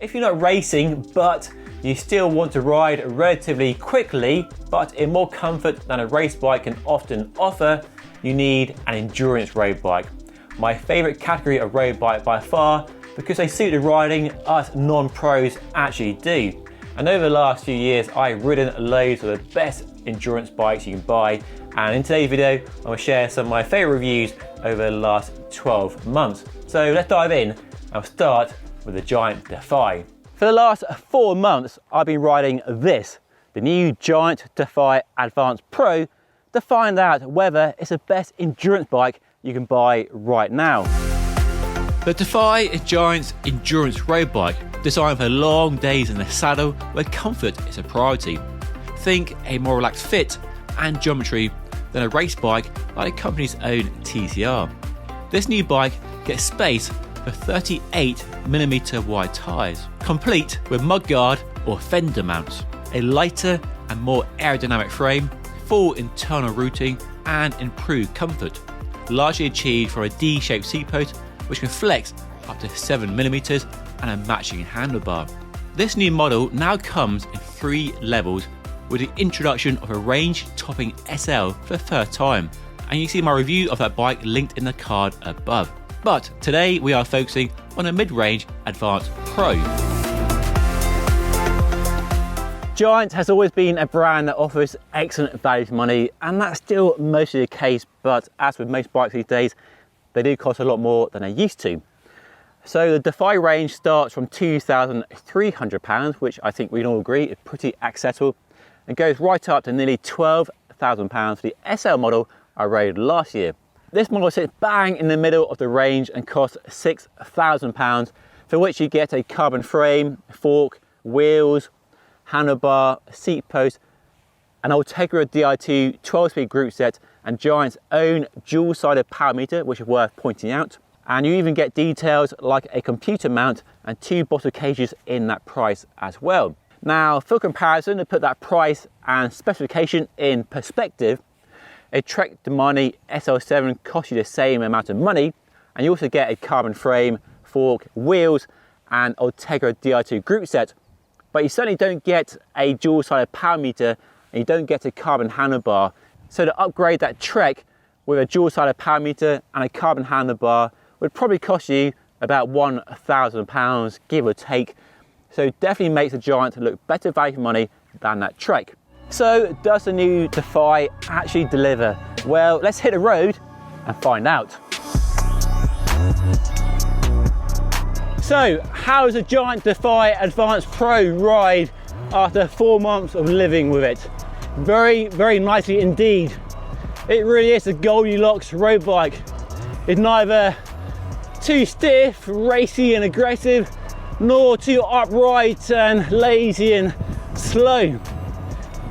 If you're not racing, but you still want to ride relatively quickly, but in more comfort than a race bike can often offer, you need an endurance road bike. My favourite category of road bike by far, because they suit the riding us non-pros actually do. And over the last few years, I've ridden loads of the best endurance bikes you can buy. And in today's video, I'm going to share some of my favourite reviews over the last 12 months. So let's dive in. I'll start with the Giant Defy. For the last 4 months, I've been riding this, the new Giant Defy Advanced Pro, to find out whether it's the best endurance bike you can buy right now. The Defy is Giant's endurance road bike, designed for long days in the saddle where comfort is a priority. Think a more relaxed fit and geometry than a race bike like the company's own TCR. This new bike gets space for 38mm wide tyres, complete with mudguard or fender mounts, a lighter and more aerodynamic frame, full internal routing and improved comfort, largely achieved from a D-shaped seat post which can flex up to 7mm and a matching handlebar. This new model now comes in 3 levels with the introduction of a range-topping SL for the first time, and you see my review of that bike linked in the card above. But today we are focusing on a mid-range Advanced Pro. Giant has always been a brand that offers excellent value for money, and that's still mostly the case, but as with most bikes these days, they do cost a lot more than they used to. So the Defy range starts from £2,300, which I think we can all agree is pretty accessible, and goes right up to nearly £12,000 for the SL model I rode last year. This model sits bang in the middle of the range and costs £6,000, for which you get a carbon frame, fork, wheels, handlebar, seat post, an Ultegra Di2 12-speed group set, and Giant's own dual-sided power meter, which is worth pointing out. And you even get details like a computer mount and 2 bottle cages in that price as well. Now, for comparison, to put that price and specification in perspective, a Trek Domani SL7 costs you the same amount of money, and you also get a carbon frame, fork, wheels, and Ultegra Di2 group set, but you certainly don't get a dual-sided power meter, and you don't get a carbon handlebar. So to upgrade that Trek with a dual-sided power meter and a carbon handlebar would probably cost you about £1,000, give or take. So it definitely makes the Giant look better value for money than that Trek. So does the new Defy actually deliver? Well, let's hit the road and find out. So how does a Giant Defy Advanced Pro ride after 4 months of living with it? Very, very nicely indeed. It really is a Goldilocks road bike. It's neither too stiff, racy and aggressive, nor too upright and lazy and slow.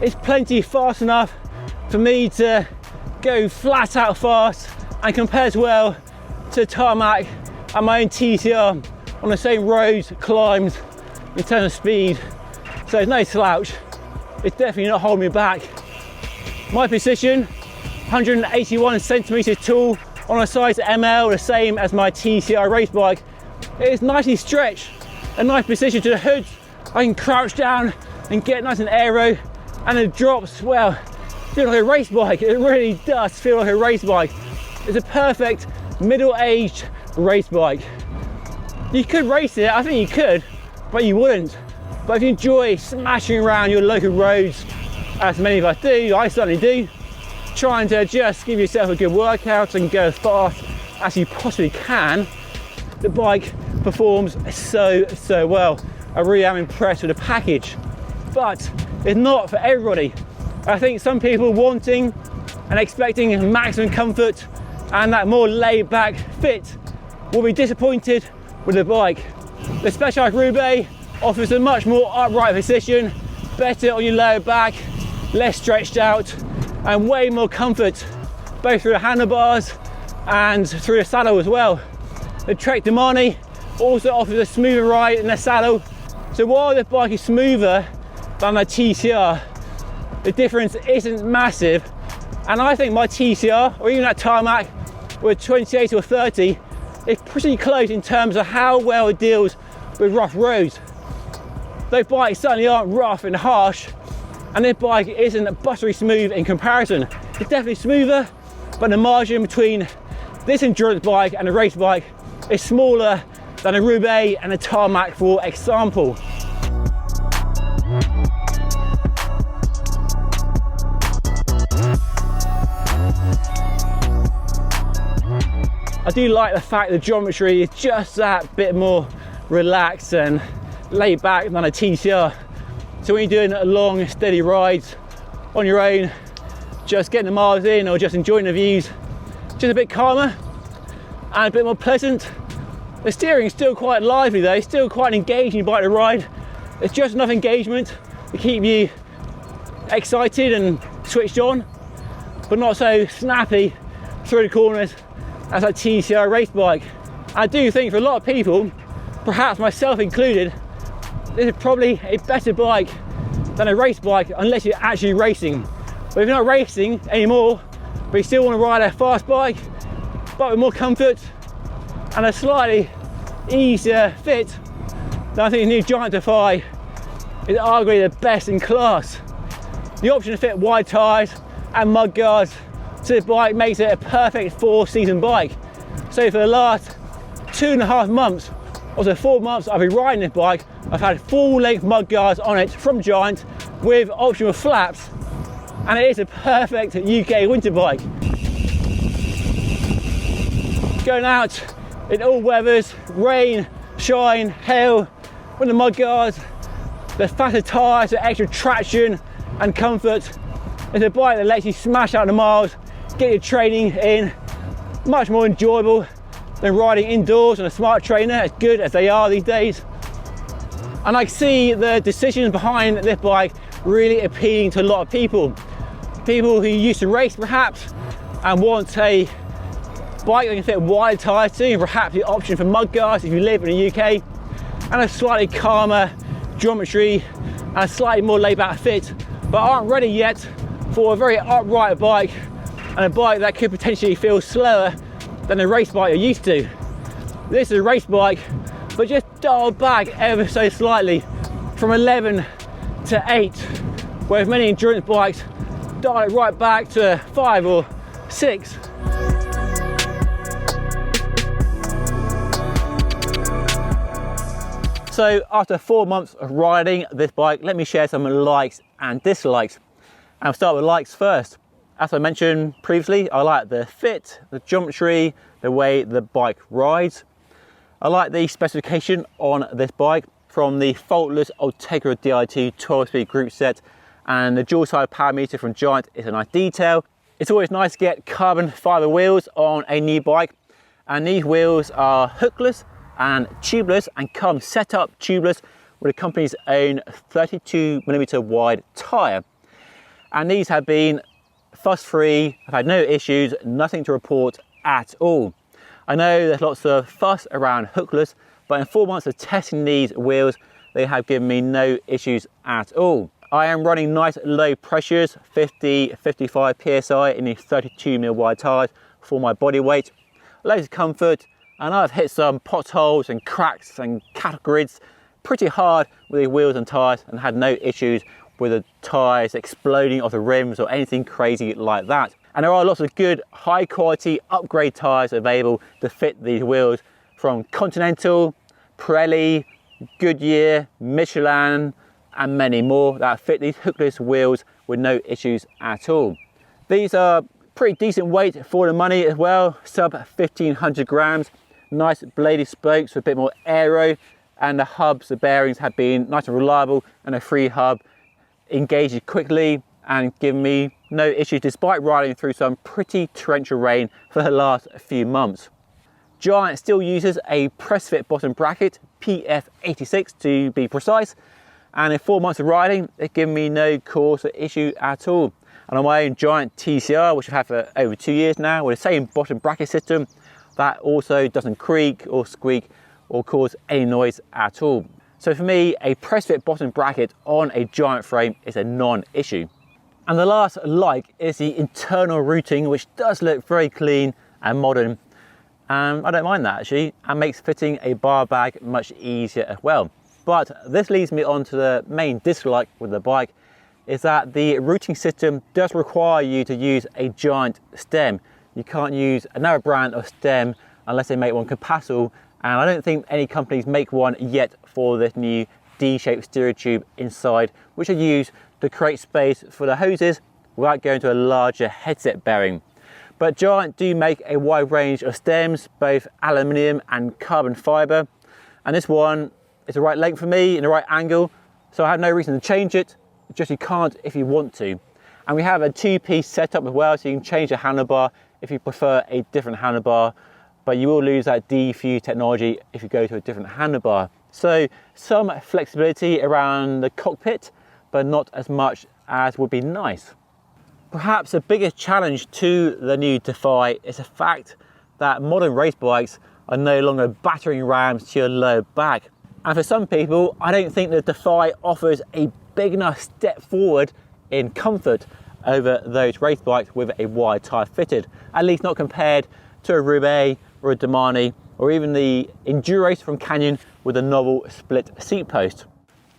It's plenty fast enough for me to go flat out fast and compares well to tarmac and my own TCR on the same roads, climbs in terms of speed. So it's no slouch. It's definitely not holding me back. My position, 181 centimeters tall on a size ML, the same as my TCR race bike. It is nicely stretched, a nice position to the hood. I can crouch down and get nice and aero, and the drops, well, feel like a race bike. It really does feel like a race bike. It's a perfect middle-aged race bike. You could race it, I think you could, but you wouldn't. But if you enjoy smashing around your local roads, as many of us do, I certainly do, trying to just give yourself a good workout and go as fast as you possibly can, the bike performs so well. I really am impressed with the package, but it's not for everybody. I think some people wanting and expecting maximum comfort and that more laid back fit will be disappointed with the bike. The Specialized Roubaix offers a much more upright position, better on your lower back, less stretched out, and way more comfort, both through the handlebars and through the saddle as well. The Trek Domani also offers a smoother ride in the saddle, so while the bike is smoother than the TCR, the difference isn't massive, and I think my TCR, or even that tarmac with 28 or 30, is pretty close in terms of how well it deals with rough roads. Those bikes certainly aren't rough and harsh, and this bike isn't buttery smooth in comparison. It's definitely smoother, but the margin between this endurance bike and a race bike is smaller than a Roubaix and a tarmac, for example. I do like the fact the geometry is just that bit more relaxed and laid back than a TCR. So when you're doing long, steady rides on your own, just getting the miles in or just enjoying the views, just a bit calmer and a bit more pleasant. The steering is still quite lively though, it's still quite an engaging bike to ride. It's just enough engagement to keep you excited and switched on, but not so snappy through the corners as a TCR race bike. I do think for a lot of people, perhaps myself included, this is probably a better bike than a race bike unless you're actually racing. But if you're not racing anymore, but you still want to ride a fast bike, but with more comfort and a slightly easier fit, then I think the new Giant Defy is arguably the best in class. The option to fit wide tyres and mud guards to this bike makes it a perfect 4-season bike. So for the last 2.5 months, or so 4 months I've been riding this bike, I've had full length mud guards on it from Giant with optional flaps, and it is a perfect UK winter bike. Going out in all weathers, rain, shine, hail, with the mud guards, the fatter tyres, the extra traction and comfort. It's a bike that lets you smash out the miles, get your training in, much more enjoyable than riding indoors on a smart trainer, as good as they are these days. And I see the decisions behind this bike really appealing to a lot of people. People who used to race perhaps and want a bike that can fit wide tyres to, perhaps the option for mud guards if you live in the UK, and a slightly calmer geometry and a slightly more laid back fit, but aren't ready yet for a very upright bike and a bike that could potentially feel slower than a race bike you're used to. This is a race bike, but just dialed back ever so slightly from 11 to 8, whereas many endurance bikes dial it right back to 5 or 6. So after 4 months of riding this bike, let me share some likes and dislikes. And I'll start with likes first. As I mentioned previously, I like the fit, the geometry, the way the bike rides. I like the specification on this bike, from the faultless Ultegra Di2 12-speed group set, and the dual-side power meter from Giant is a nice detail. It's always nice to get carbon fibre wheels on a new bike, and these wheels are hookless and tubeless and come set up tubeless with the company's own 32mm wide tyre. And these have been fuss-free, I've had no issues, nothing to report at all. I know there's lots of fuss around hookless, but in 4 months of testing these wheels, they have given me no issues at all. I am running nice low pressures, 50-55 PSI in the 32mm wide tyres for my body weight. Loads of comfort, and I've hit some potholes and cracks and cattle grids pretty hard with the wheels and tyres and had no issues with the tyres exploding off the rims or anything crazy like that. And there are lots of good high quality upgrade tyres available to fit these wheels from Continental, Pirelli, Goodyear, Michelin and many more that fit these hookless wheels with no issues at all. These are pretty decent weight for the money as well, sub 1500 grams, nice bladed spokes with a bit more aero, and the hubs, the bearings have been nice and reliable, and a free hub engages quickly and given me no issues despite riding through some pretty torrential rain for the last few months. Giant still uses a press fit bottom bracket, PF86 to be precise, and in 4 months of riding it's given me no cause for issue at all. And on my own Giant TCR, which I've had for over 2 years now, with the same bottom bracket system, that also doesn't creak or squeak or cause any noise at all. So for me, a press fit bottom bracket on a Giant frame is a non-issue. And the last like is the internal routing, which does look very clean and modern. I don't mind that actually, and makes fitting a bar bag much easier as well. But this leads me on to the main dislike with the bike, is that the routing system does require you to use a giant stem. You can't use another brand of stem unless they make one compatible, and I don't think any companies make one yet for this new D-shaped steering tube inside, which are used to create space for the hoses without going to a larger headset bearing. But Giant do make a wide range of stems, both aluminium and carbon fibre, and this one is the right length for me, in the right angle, so I have no reason to change it. Just you can't if you want to. And we have a two-piece setup as well, so you can change the handlebar if you prefer a different handlebar, but you will lose that Defy technology if you go to a different handlebar. So some flexibility around the cockpit, but not as much as would be nice. Perhaps the biggest challenge to the new Defy is the fact that modern race bikes are no longer battering rams to your lower back. And for some people, I don't think the Defy offers a big enough step forward in comfort over those race bikes with a wide tyre fitted, at least not compared to a Roubaix or a Domani, or even the Endurace from Canyon with a novel split seat post.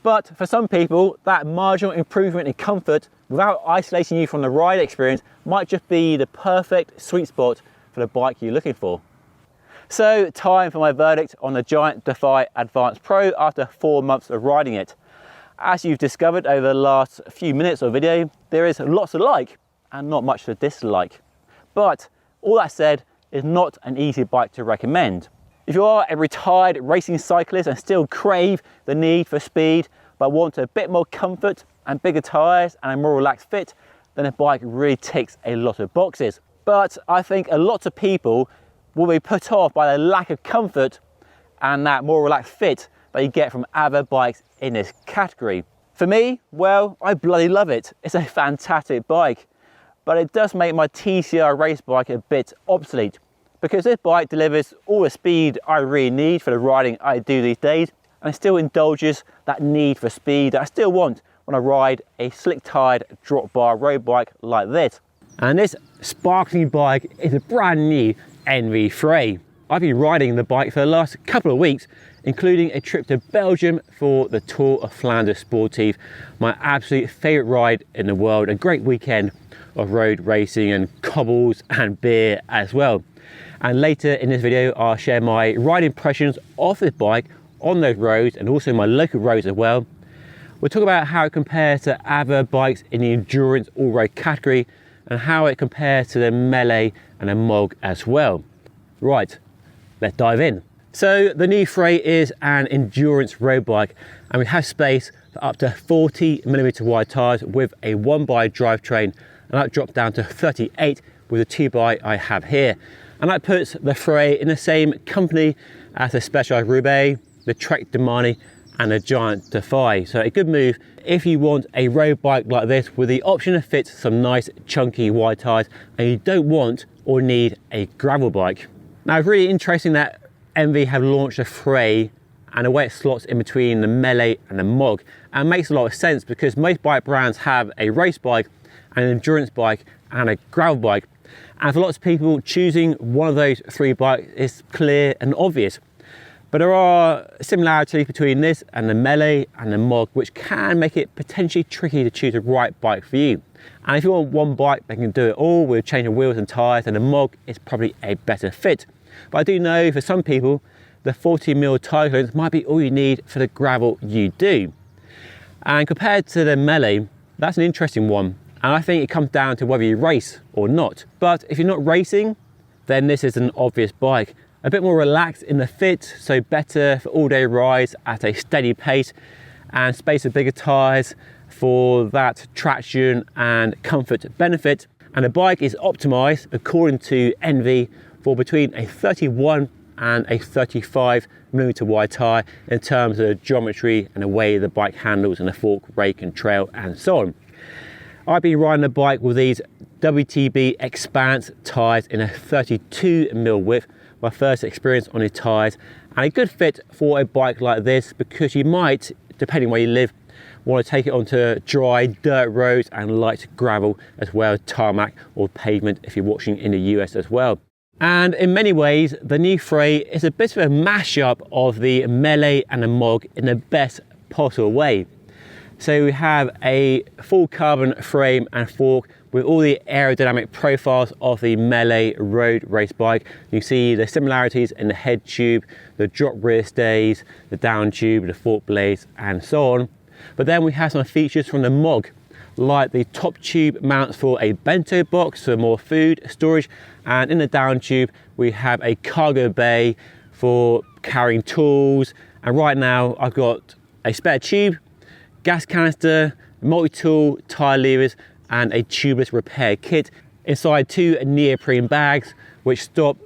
But for some people, that marginal improvement in comfort without isolating you from the ride experience might just be the perfect sweet spot for the bike you're looking for. So time for my verdict on the Giant Defy Advanced Pro after 4 months of riding it. As you've discovered over the last few minutes of video, there is lots to like and not much to dislike. But all that said, it's not an easy bike to recommend. If you are a retired racing cyclist and still crave the need for speed, but want a bit more comfort and bigger tyres and a more relaxed fit, then the bike really ticks a lot of boxes. But I think a lot of people will be put off by the lack of comfort and that more relaxed fit that you get from other bikes in this category. For me, well, I bloody love it. It's a fantastic bike, but it does make my TCR race bike a bit obsolete, because this bike delivers all the speed I really need for the riding I do these days, and it still indulges that need for speed that I still want when I ride a slick-tired drop bar road bike like this. And this sparkling bike is a brand new Fray. I've been riding the bike for the last couple of weeks, including a trip to Belgium for the Tour of Flanders Sportief, my absolute favourite ride in the world, a great weekend of road racing and cobbles and beer as well. And later in this video, I'll share my ride impressions of this bike on those roads and also my local roads as well. We'll talk about how it compares to other bikes in the endurance all-road category and how it compares to the Melee and the Mog as well. Right, let's dive in. So the new Fray is an endurance road bike, and we have space for up to 40mm wide tyres with a 1x drivetrain, and that drops down to 38 with the 2x I have here. And that puts the Fray in the same company as the Specialized Roubaix, the Trek Domani and the Giant Defy. So a good move if you want a road bike like this with the option to fit some nice chunky wide tyres and you don't want or need a gravel bike. Now it's really interesting that MV have launched a Fray and the way it slots in between the Melee and the Mog, and it makes a lot of sense because most bike brands have a race bike, an endurance bike and a gravel bike, and for lots of people choosing one of those three bikes is clear and obvious. But there are similarities between this and the Melee and the Mog, which can make it potentially tricky to choose the right bike for you. And if you want one bike that can do it all with changing wheels and tyres, then the Mog is probably a better fit. But I do know for some people, the 40mm tyre clearance might be all you need for the gravel you do. And compared to the Melee, that's an interesting one. And I think it comes down to whether you race or not. But if you're not racing, then this is an obvious bike. A bit more relaxed in the fit, so better for all-day rides at a steady pace, and space for bigger tyres for that traction and comfort benefit. And the bike is optimised, according to NV, for between a 31 and a 35mm wide tyre in terms of the geometry and the way the bike handles and the fork, rake and trail and so on. I've been riding the bike with these WTB Expanse tyres in a 32mm width, my first experience on these tyres, and a good fit for a bike like this because you might, depending where you live, want to take it onto dry dirt roads and light gravel as well as tarmac or pavement if you're watching in the US as well. And in many ways, the new Fray is a bit of a mashup of the melee and the MOG in the best possible way. So we have a full carbon frame and fork with all the aerodynamic profiles of the melee road race bike. You see the similarities in the head tube, the drop rear stays, the down tube, the fork blades, and so on. But then we have some features from the MOG, like the top tube mounts for a bento box for more food storage, and in the down tube we have a cargo bay for carrying tools. And right now I've got a spare tube, gas canister, multi-tool, tyre levers, and a tubeless repair kit inside 2 neoprene bags which stop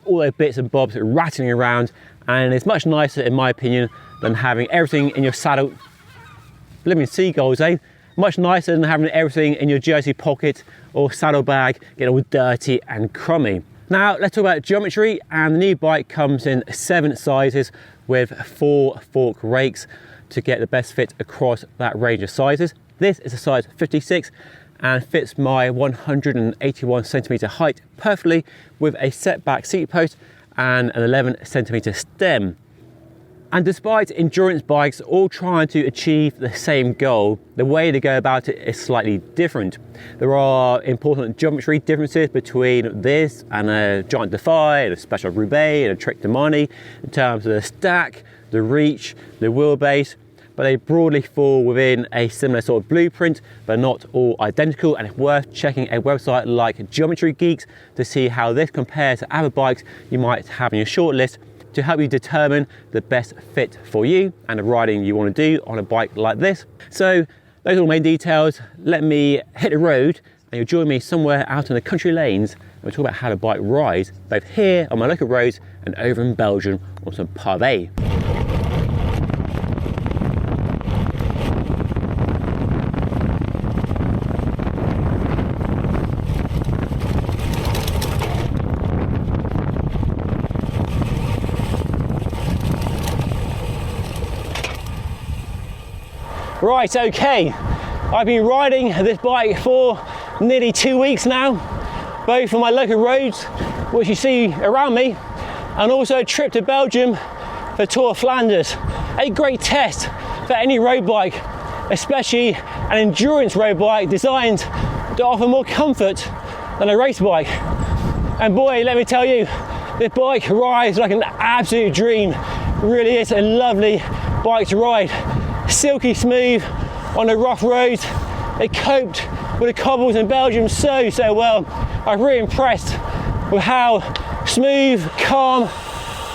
all those bits and bobs rattling around, and it's much nicer in my opinion than having everything in your saddle. Living seagulls, eh? Much nicer than having everything in your jersey pocket or saddle bag getting all dirty and crummy. Now let's talk about geometry, and the new bike comes in 7 sizes with 4 fork rakes to get the best fit across that range of sizes. This is a size 56 and fits my 181 centimeter height perfectly, with a setback seat post and an 11 centimeter stem. And despite endurance bikes all trying to achieve the same goal, the way to go about it is slightly different. There are important geometry differences between this and a Giant Defy, and a Special Roubaix, and a Trek de Money in terms of the stack, the reach, the wheelbase, but they broadly fall within a similar sort of blueprint, but not all identical. And it's worth checking a website like Geometry Geeks to see how this compares to other bikes you might have in your shortlist, to help you determine the best fit for you and the riding you want to do on a bike like this. So those are the main details. Let me hit the road and you'll join me somewhere out in the country lanes, and we'll talk about how the bike rides both here on my local roads and over in Belgium on some pavé. Right, okay, I've been riding this bike for nearly 2 weeks now, both on my local roads, which you see around me, and also a trip to Belgium for Tour of Flanders. A great test for any road bike, especially an endurance road bike designed to offer more comfort than a race bike. And boy, let me tell you, this bike rides like an absolute dream. It really is a lovely bike to ride. Silky smooth on the rough roads. It coped with the cobbles in Belgium so well. I'm really impressed with how smooth, calm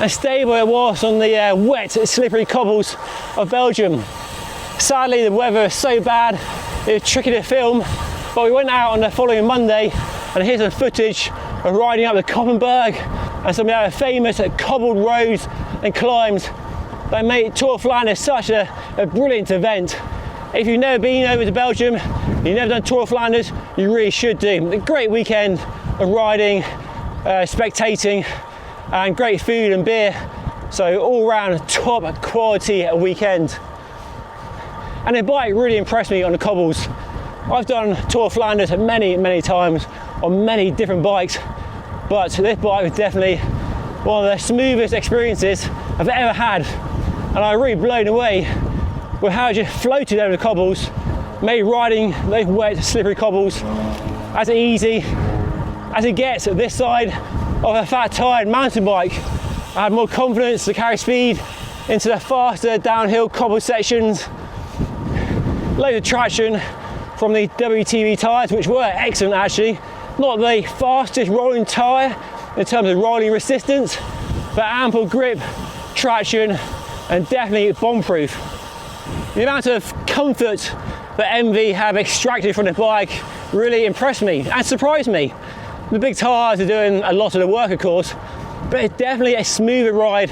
and stable it was on the wet, slippery cobbles of Belgium. Sadly, the weather was so bad it was tricky to film, but we went out on the following Monday, and here's some footage of riding up the Koppenberg and some of the other famous cobbled roads and climbs that made Tour of Flanders such a brilliant event. If you've never been over to Belgium, you've never done Tour of Flanders, you really should do. A great weekend of riding, spectating, and great food and beer. So all round top quality weekend. And the bike really impressed me on the cobbles. I've done Tour of Flanders many times on many different bikes, but this bike was definitely one of the smoothest experiences I've ever had. And I was really blown away with how it just floated over the cobbles, made riding those wet, slippery cobbles as easy as it gets at this side of a fat tired mountain bike. I had more confidence to carry speed into the faster downhill cobble sections. Loads of traction from the WTB tyres, which were excellent actually. Not the fastest rolling tyre in terms of rolling resistance, but ample grip, traction, and definitely bomb-proof. The amount of comfort that MV have extracted from the bike really impressed me and surprised me. The big tyres are doing a lot of the work, of course, but it's definitely a smoother ride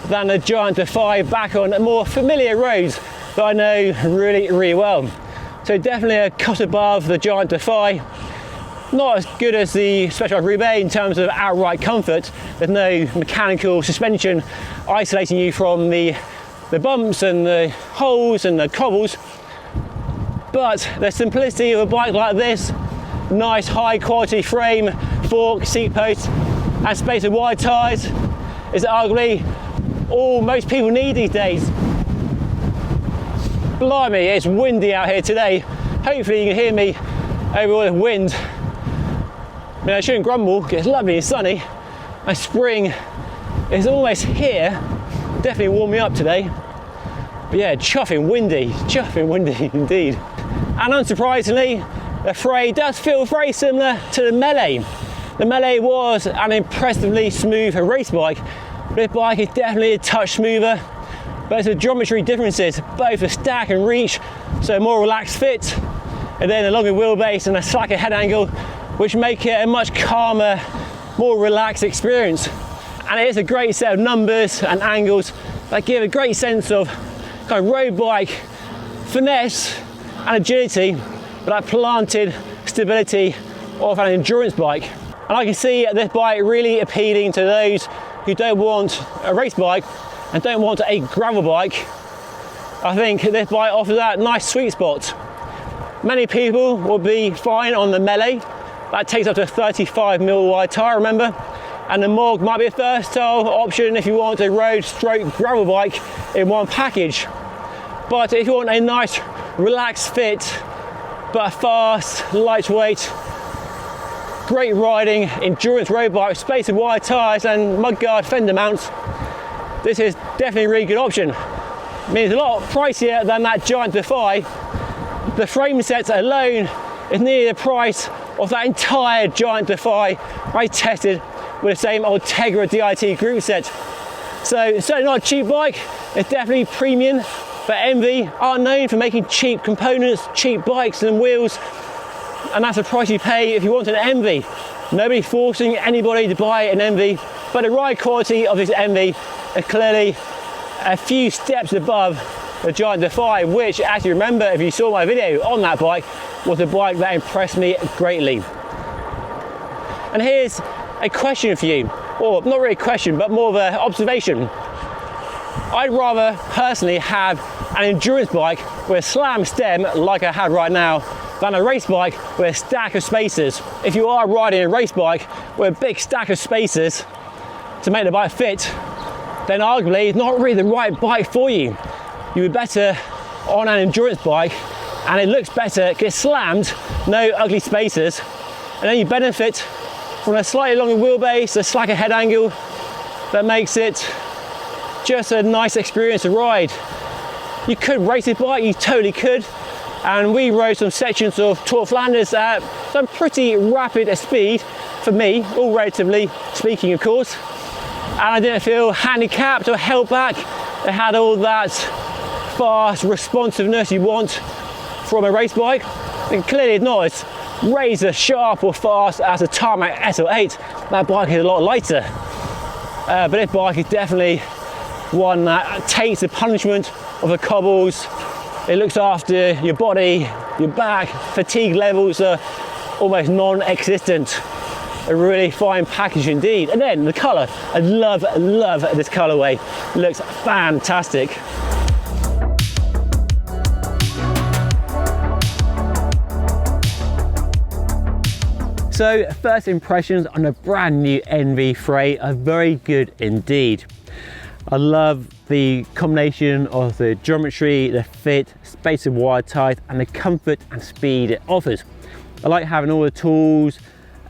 than the Giant Defy back on more familiar roads that I know really well. So definitely a cut above the Giant Defy. Not as good as the Special Roubaix in terms of outright comfort. There's no mechanical suspension isolating you from the bumps and the holes and the cobbles. But the simplicity of a bike like this, nice high quality frame, fork, seat post, and space of wide tyres is arguably all most people need these days. Blimey, it's windy out here today. Hopefully you can hear me over all the wind. I mean, I shouldn't grumble, it's lovely and sunny. My spring is almost here. Definitely warmed me up today. But yeah, chuffing windy indeed. And unsurprisingly, the Fray does feel very similar to the Melee. The Melee was an impressively smooth race bike. This bike is definitely a touch smoother, but there's geometry differences, both the stack and reach, so a more relaxed fit, and then a longer wheelbase and a slacker head angle, which make it a much calmer, more relaxed experience. And it is a great set of numbers and angles that give a great sense of kind of road bike finesse and agility, but that planted stability of an endurance bike. And I can see this bike really appealing to those who don't want a race bike and don't want a gravel bike. I think this bike offers that nice sweet spot. Many people will be fine on the Melee. That takes up to 35mm wide tyre, remember? And the Mog might be a versatile option if you want a road stroke gravel bike in one package. But if you want a nice relaxed fit, but a fast, lightweight, great riding, endurance road bike, space of wide tyres and mudguard fender mounts, this is definitely a really good option. I mean, it's a lot pricier than that giant Defy. The frame sets alone is nearly the price of that entire giant Defy I tested with the same old Tegra DIT group set. So it's certainly not a cheap bike, it's definitely premium, but Envy are known for making cheap components, cheap bikes and wheels, and that's the price you pay if you want an Envy. Nobody forcing anybody to buy an Envy, but the ride quality of this Envy is clearly a few steps above the giant Defy, which, as you remember if you saw my video on that bike, was a bike that impressed me greatly. And here's a question for you, or not really a question, but more of an observation. I'd rather personally have an endurance bike with a slam stem like I have right now than a race bike with a stack of spacers. If you are riding a race bike with a big stack of spacers to make the bike fit, then arguably it's not really the right bike for you. You would be better on an endurance bike, and it looks better, it gets slammed, no ugly spacers, and then you benefit from a slightly longer wheelbase, a slacker head angle that makes it just a nice experience to ride. You could race this bike, you totally could, and we rode some sections of Tour of Flanders at some pretty rapid speed for me, all relatively speaking of course, and I didn't feel handicapped or held back. It had all that fast responsiveness you want from a race bike, and clearly it's not as razor sharp or fast as a Tarmac SL8. That bike is a lot lighter, but this bike is definitely one that takes the punishment of the cobbles. It looks after your body, your back, fatigue levels are almost non-existent. A really fine package indeed. And then the colour, I love this colourway. It looks fantastic. So first impressions on a brand new Envy Fray are very good indeed. I love the combination of the geometry, the fit, space of wide tyres and the comfort and speed it offers. I like having all the tools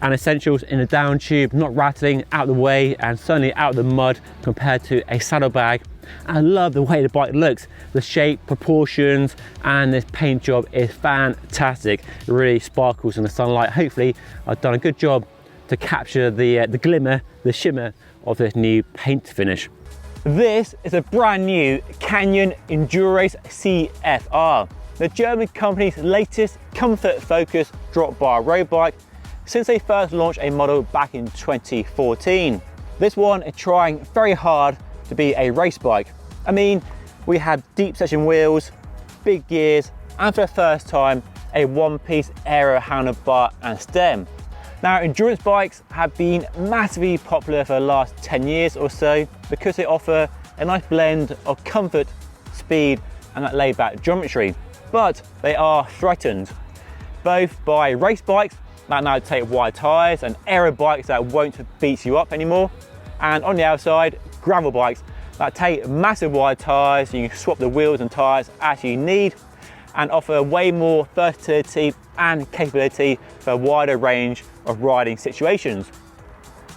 and essentials in a down tube, not rattling, out of the way and certainly out of the mud compared to a saddlebag. And I love the way the bike looks. The shape, proportions and this paint job is fantastic. It really sparkles in the sunlight. Hopefully I've done a good job to capture the glimmer, the shimmer of this new paint finish. This is a brand new Canyon Endurace CFR, the German company's latest comfort-focused drop bar road bike since they first launched a model back in 2014. This one is trying very hard to be a race bike. I mean, we have deep section wheels, big gears, and for the first time, a one-piece aero handlebar and stem. Now, endurance bikes have been massively popular for the last 10 years or so because they offer a nice blend of comfort, speed, and that laid-back geometry. But they are threatened, both by race bikes that now take wide tyres and aero bikes that won't beat you up anymore. And on the outside, gravel bikes that take massive wide tyres. You can swap the wheels and tyres as you need and offer way more versatility and capability for a wider range of riding situations.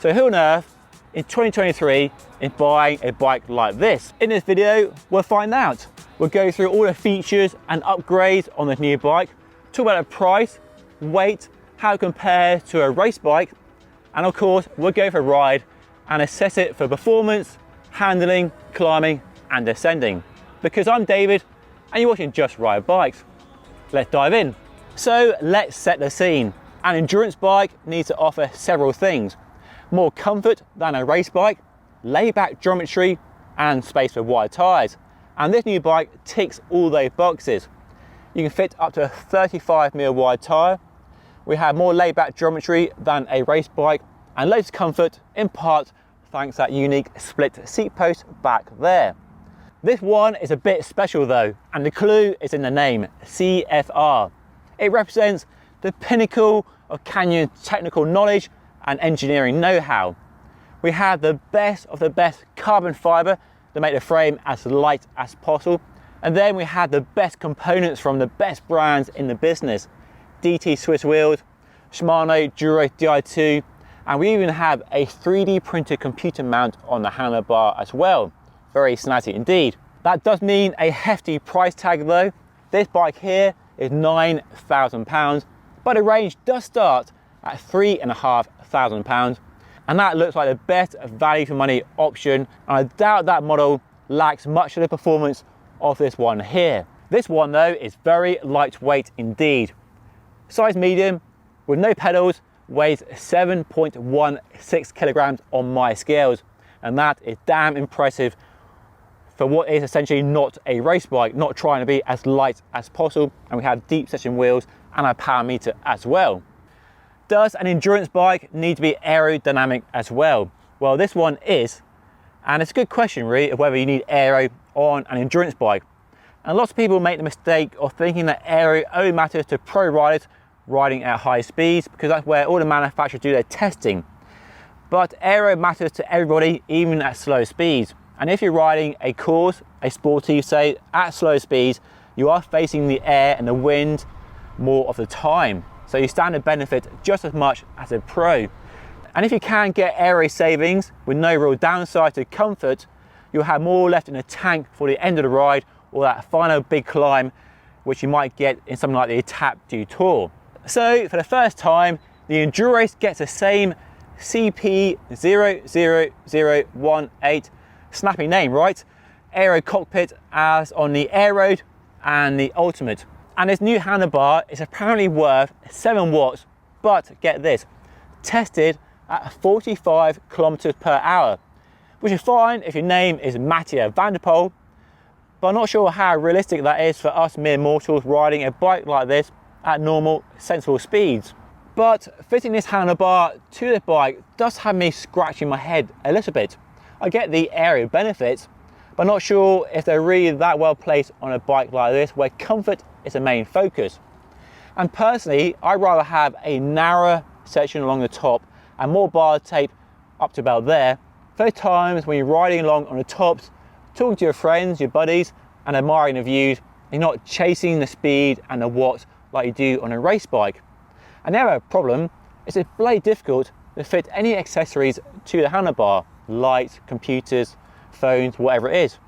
So who on earth in 2023 is buying a bike like this? In this video, we'll find out. We'll go through all the features and upgrades on this new bike, talk about the price, weight, how it compares to a race bike, and of course, we'll go for a ride and assess it for performance, handling, climbing, and descending. Because I'm David, and you're watching Just Ride Bikes. Let's dive in. So let's set the scene. An endurance bike needs to offer several things. More comfort than a race bike, laid-back geometry, and space for wide tyres. And this new bike ticks all those boxes. You can fit up to a 35mm wide tyre. We have more laid-back geometry than a race bike, and loads of comfort in part thanks to that unique split seat post back there. This one is a bit special though, and the clue is in the name, CFR. It represents the pinnacle of Canyon technical knowledge and engineering know-how. We have the best of the best carbon fibre to make the frame as light as possible, and then we have the best components from the best brands in the business. DT Swiss wheels, Shimano Duro Di2, and we even have a 3D printed computer mount on the handlebar as well. Very snazzy indeed. That does mean a hefty price tag though. This bike here is £9,000, but the range does start at £3,500, and that looks like the best value for money option, and I doubt that model lacks much of the performance of this one here. This one though is very lightweight indeed. Size medium with no pedals, weighs 7.16 kilograms on my scales, and that is damn impressive for what is essentially not a race bike, not trying to be as light as possible. And we have deep section wheels and a power meter as well. Does an endurance bike need to be aerodynamic as well? Well, this one is, and it's a good question really of whether you need aero on an endurance bike. And lots of people make the mistake of thinking that aero only matters to pro riders riding at high speeds, because that's where all the manufacturers do their testing. But aero matters to everybody, even at slow speeds. And if you're riding a course, a sporty, say, at slow speeds, you are facing the air and the wind more of the time. So you stand to benefit just as much as a pro. And if you can get aero savings with no real downside to comfort, you'll have more left in the tank for the end of the ride or that final big climb, which you might get in something like the Etape du Tour. So for the first time, the Endurace gets the same CP00018, snappy name, right? Aero cockpit as on the Aero and the Ultimate. And this new handlebar is apparently worth 7 watts, but get this, tested at 45 kilometers per hour, which is fine if your name is Mattia van der Poel, but I'm not sure how realistic that is for us mere mortals riding a bike like this at normal, sensible speeds. But fitting this handlebar to the bike does have me scratching my head a little bit. I get the aero benefits, but not sure if they're really that well placed on a bike like this where comfort is the main focus. And personally, I'd rather have a narrower section along the top and more bar tape up to about there. Those times when you're riding along on the tops, talking to your friends, your buddies, and admiring the views, you're not chasing the speed and the watts like you do on a race bike. And the other problem is it's bloody difficult to fit any accessories to the handlebar, lights, computers, phones, whatever it is.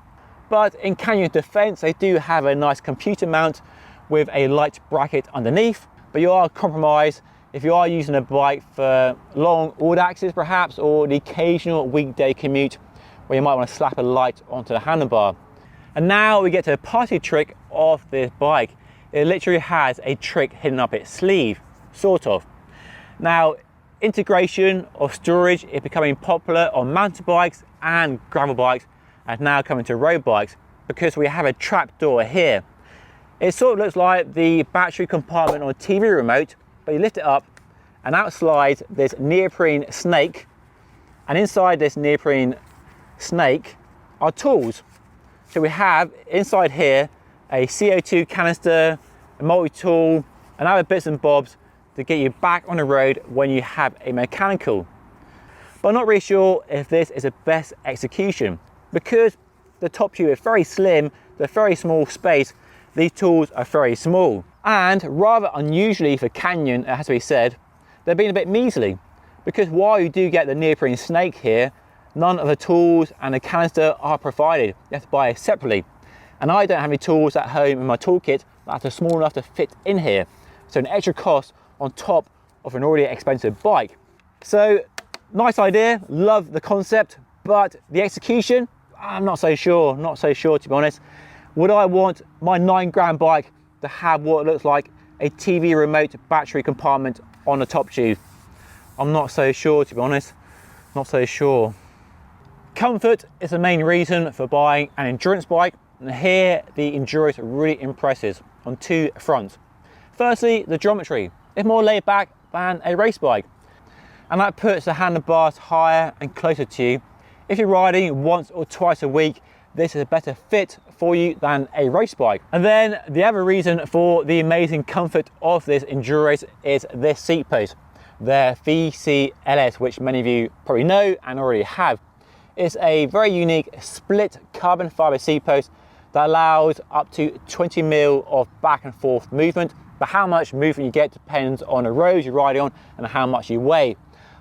But in Canyon's defense, they do have a nice computer mount with a light bracket underneath, but you are compromised if you are using a bike for long all-axes perhaps, or the occasional weekday commute where you might want to slap a light onto the handlebar. And now we get to the party trick of this bike. It literally has a trick hidden up its sleeve, sort of. Now, integration of storage is becoming popular on mountain bikes and gravel bikes, and now coming to road bikes, because we have a trap door here. It sort of looks like the battery compartment on a TV remote, but you lift it up and out slides this neoprene snake, and inside this neoprene snake are tools. So we have inside here a CO2 canister, a multi-tool, and other bits and bobs to get you back on the road when you have a mechanical. But I'm not really sure if this is the best execution, because the top tube is very slim, the very small space, these tools are very small. And rather unusually for Canyon, it has to be said, they're being a bit measly, because while you do get the neoprene snake here, none of the tools and the canister are provided. You have to buy it separately. And I don't have any tools at home in my toolkit that are small enough to fit in here. So an extra cost on top of an already expensive bike. So nice idea, love the concept, but the execution, I'm not so sure to be honest. Would I want my 9 grand bike to have what looks like a TV remote battery compartment on the top tube? I'm not so sure, to be honest, not so sure. Comfort is the main reason for buying an endurance bike, and here the Endurace really impresses on 2 fronts. Firstly, the geometry. It's more laid back than a race bike, and that puts the handlebars higher and closer to you. If you're riding once or twice a week, this is a better fit for you than a race bike. And then the other reason for the amazing comfort of this Endurace is this seat post, the VCLS, which many of you probably know and already have. It's a very unique split carbon fiber seat post that allows up to 20 mil of back and forth movement, but how much movement you get depends on the roads you're riding on and how much you weigh.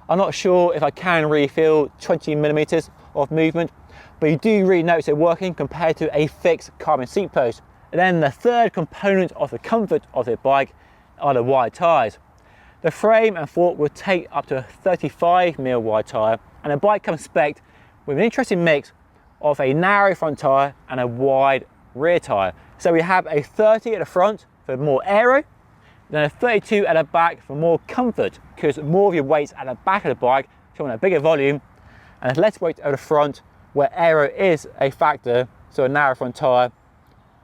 I'm not sure if I can really feel 20 millimeters of movement, but you do really notice it working compared to a fixed carbon seat post. And then the third component of the comfort of the bike are the wide tyres. The frame and fork will take up to a 35 mil wide tyre, and the bike comes spec'd with an interesting mix of a narrow front tyre and a wide rear tyre. So we have a 30 at the front for more aero, then a 32 at the back for more comfort, because more of your weight's at the back of the bike, so you want a bigger volume, and there's less weight at the front where aero is a factor, so a narrow front tyre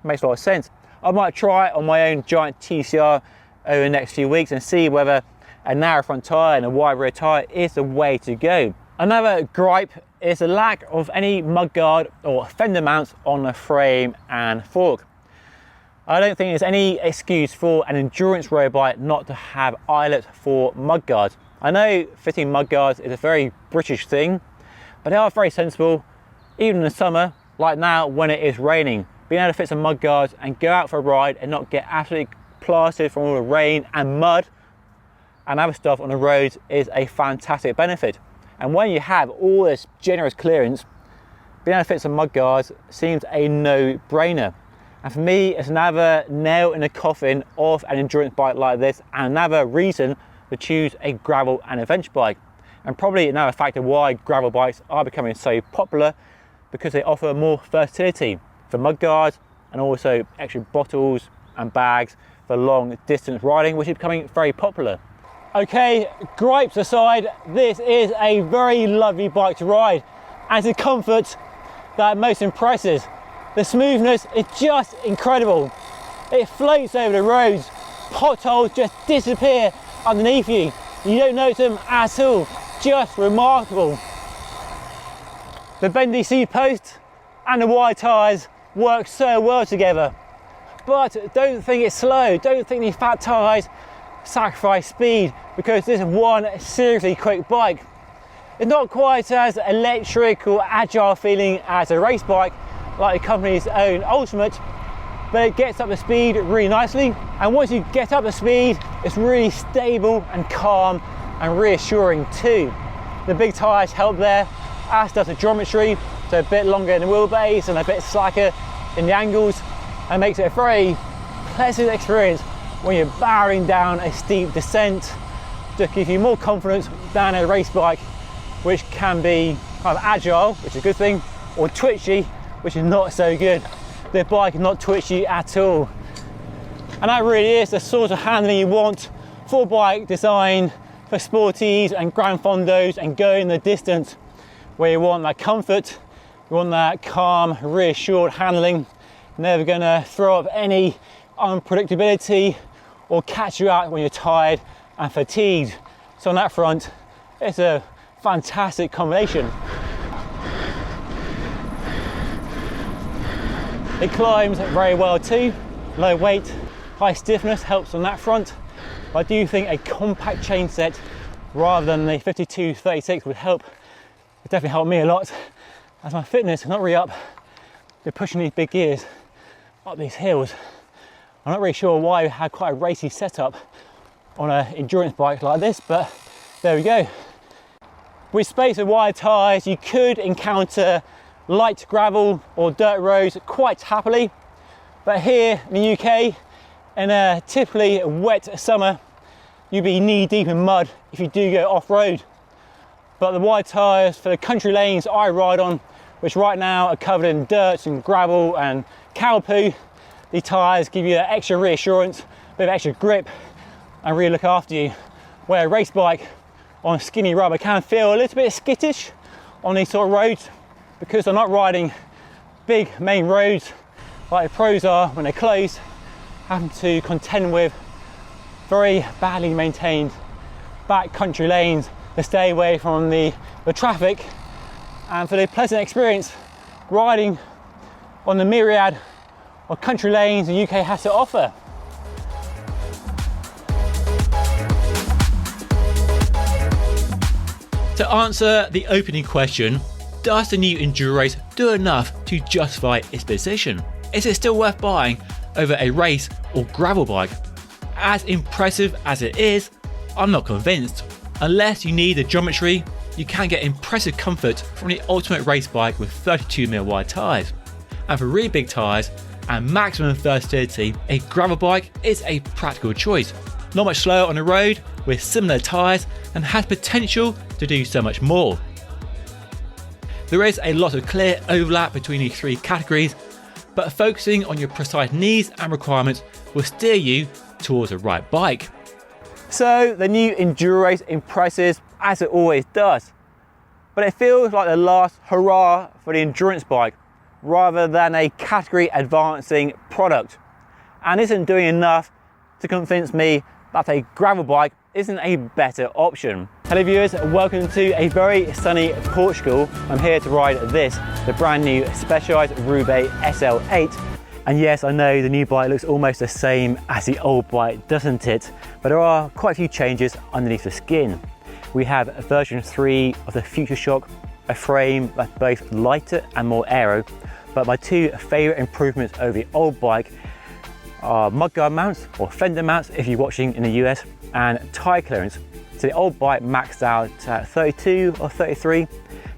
makes a lot of sense. I might try it on my own giant TCR over the next few weeks and see whether a narrow front tyre and a wide rear tyre is the way to go. Another gripe is the lack of any mudguard or fender mounts on the frame and fork. I don't think there's any excuse for an endurance road bike not to have eyelets for mudguards. I know fitting mudguards is a very British thing, but they are very sensible, even in the summer, like now when it is raining. Being able to fit some mudguards and go out for a ride and not get absolutely plastered from all the rain and mud and other stuff on the roads is a fantastic benefit. And when you have all this generous clearance, being able to fit some mudguards seems a no-brainer. And for me, it's another nail in the coffin of an endurance bike like this, and another reason to choose a gravel and adventure bike. And probably another factor why gravel bikes are becoming so popular, because they offer more versatility for mudguards and also extra bottles and bags for long distance riding, which is becoming very popular. Okay, gripes aside, this is a very lovely bike to ride, and it's the comfort that most impresses. The smoothness is just incredible. It floats over the roads, potholes just disappear underneath you. You don't notice them at all, just remarkable. The bendy seat post and the wide tyres work so well together. But don't think it's slow, don't think these fat tyres sacrifice speed, because this is one seriously quick bike. It's not quite as electric or agile feeling as a race bike like the company's own Ultimate, but it gets up to speed really nicely, and once you get up to speed it's really stable and calm and reassuring too. The big tyres help there, as does the geometry, so a bit longer in the wheelbase and a bit slacker in the angles, and makes it a very pleasant experience when you're barreling down a steep descent. Just gives you more confidence than a race bike, which can be kind of agile, which is a good thing, or twitchy, which is not so good. The bike is not twitchy at all. And that really is the sort of handling you want for a bike designed for sporties and grand fondos and going the distance, where you want that comfort, you want that calm, reassured handling, never gonna throw up any unpredictability or catch you out when you're tired and fatigued. So on that front, it's a fantastic combination. It climbs very well too, low weight, high stiffness helps on that front, But I do think a compact chain set rather than the 52-36 would help. It definitely helped me a lot as my fitness is not really up with pushing these big gears up these hills. I'm not really sure why we had quite a racy setup on an endurance bike like this, but there we go. With space and wide tyres, you could encounter light gravel or dirt roads quite happily, but here in the UK, in a typically wet summer, you'd be knee deep in mud if you do go off-road. But the wide tyres for the country lanes I ride on, which right now are covered in dirt and gravel and cow poo, these tyres give you that extra reassurance, a bit of extra grip, and really look after you. Where a race bike on skinny rubber can feel a little bit skittish on these sort of roads because they're not riding big main roads like the pros are when they're closed, having to contend with very badly maintained back country lanes to stay away from the traffic, and for the pleasant experience riding on the myriad of country lanes the UK has to offer. To answer the opening question, does the new Endurace do enough to justify its position? Is it still worth buying over a race or gravel bike? As impressive as it is, I'm not convinced. Unless you need the geometry, you can get impressive comfort from the ultimate race bike with 32mm wide tyres. And for really big tyres and maximum versatility, a gravel bike is a practical choice. Not much slower on the road with similar tyres and has potential to do so much more. There is a lot of clear overlap between these three categories, but focusing on your precise needs and requirements will steer you towards the right bike. So the new Endurace impresses as it always does, but it feels like the last hurrah for the endurance bike rather than a category advancing product, and isn't doing enough to convince me that a gravel bike isn't a better option. Hello viewers, welcome to a very sunny Portugal. I'm here to ride this, the brand new Specialized Roubaix SL8. And yes, I know the new bike looks almost the same as the old bike, doesn't it? But there are quite a few changes underneath the skin. We have version 3 of the Future Shock, a frame that's both lighter and more aero, but my two favourite improvements over the old bike are mudguard mounts, or fender mounts if you're watching in the US, and tyre clearance. So the old bike maxed out at 32 or 33.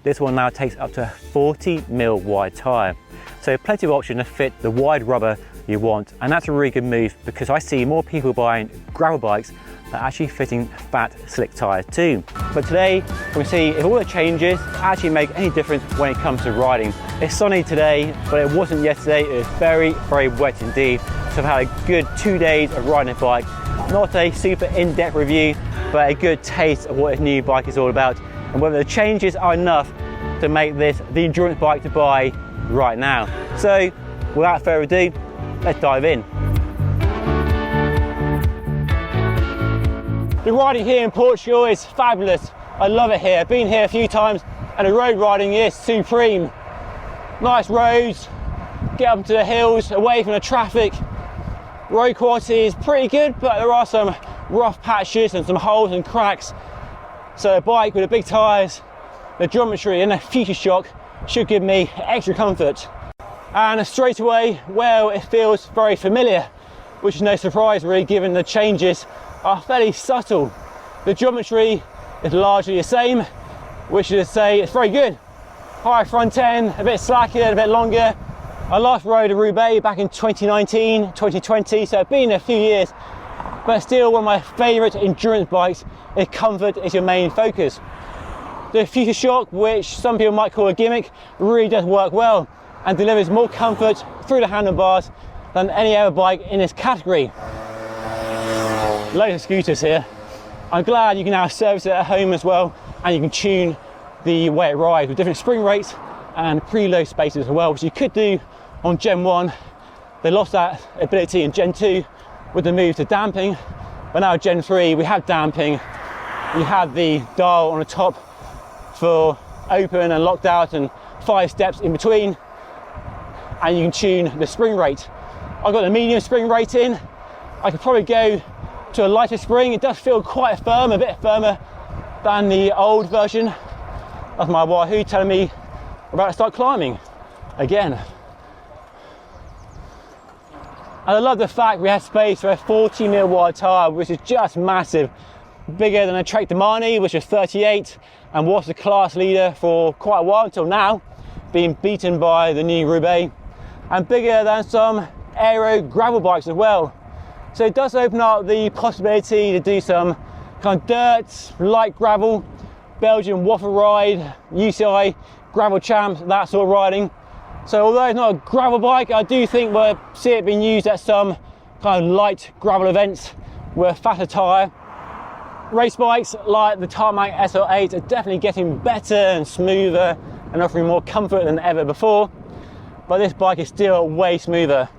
This one now takes up to a 40mm wide tyre. So plenty of option to fit the wide rubber you want, and that's a really good move because I see more people buying gravel bikes that are actually fitting fat, slick tyres too. But today we're going to see if all the changes actually make any difference when it comes to riding. It's sunny today, but it wasn't yesterday. It was very, very wet indeed. So I've had a good 2 days of riding a bike. Not a super in-depth review, but a good taste of what this new bike is all about and whether the changes are enough to make this the endurance bike to buy right now. So without further ado, let's dive in. The riding here in Portugal is fabulous. I love it here. I've been here a few times and the road riding is supreme. Nice roads, get up to the hills, away from the traffic. Road quality is pretty good, but there are some rough patches and some holes and cracks. So a bike with the big tyres, the geometry and the Future Shock should give me extra comfort. And straight away, well, it feels very familiar, which is no surprise really given the changes are fairly subtle. The geometry is largely the same, which is to say it's very good. Higher front end, a bit slacker, a bit longer. I last rode a Roubaix back in 2019, 2020, so it's been a few years, but still one of my favourite endurance bikes if comfort is your main focus. The Future Shock, which some people might call a gimmick, really does work well and delivers more comfort through the handlebars than any other bike in this category. Loads of scooters here. I'm glad you can now service it at home as well, and you can tune the way it rides with different spring rates and preload spaces as well, which you could do on Gen 1. They lost that ability in Gen 2 with the move to damping, but now Gen 3 we have damping. You have the dial on the top for open and locked out and 5 steps in between, and you can tune the spring rate. I've got the medium spring rate in. I could probably go to a lighter spring. It does feel quite firm, a bit firmer than the old version. That's my Wahoo telling me about to start climbing again. And I love the fact we have space for a 40mm wide tyre, which is just massive. Bigger than a Trek Domani, which is 38 and was the class leader for quite a while until now, being beaten by the new Roubaix, and bigger than some aero gravel bikes as well. So it does open up the possibility to do some kind of dirt, light gravel, Belgian waffle ride, UCI gravel champs, that sort of riding. So although it's not a gravel bike, I do think we'll see it being used at some kind of light gravel events with a fatter tyre. Race bikes like the Tarmac SL8 are definitely getting better and smoother and offering more comfort than ever before, but this bike is still way smoother.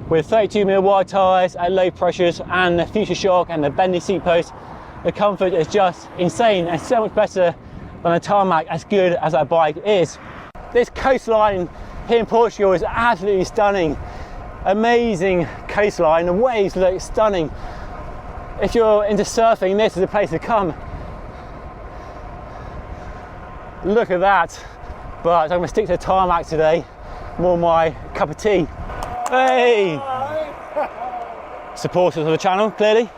With 32mm wide tyres at low pressures and the Future Shock and the bendy seat post, the comfort is just insane and so much better than a Tarmac, as good as that bike is. This coastline here in Portugal is absolutely stunning. Amazing coastline, the waves look stunning. If you're into surfing, this is the place to come. Look at that. But I'm going to stick to the Tarmac today, more my cup of tea. Hey! Supporters of the channel, clearly.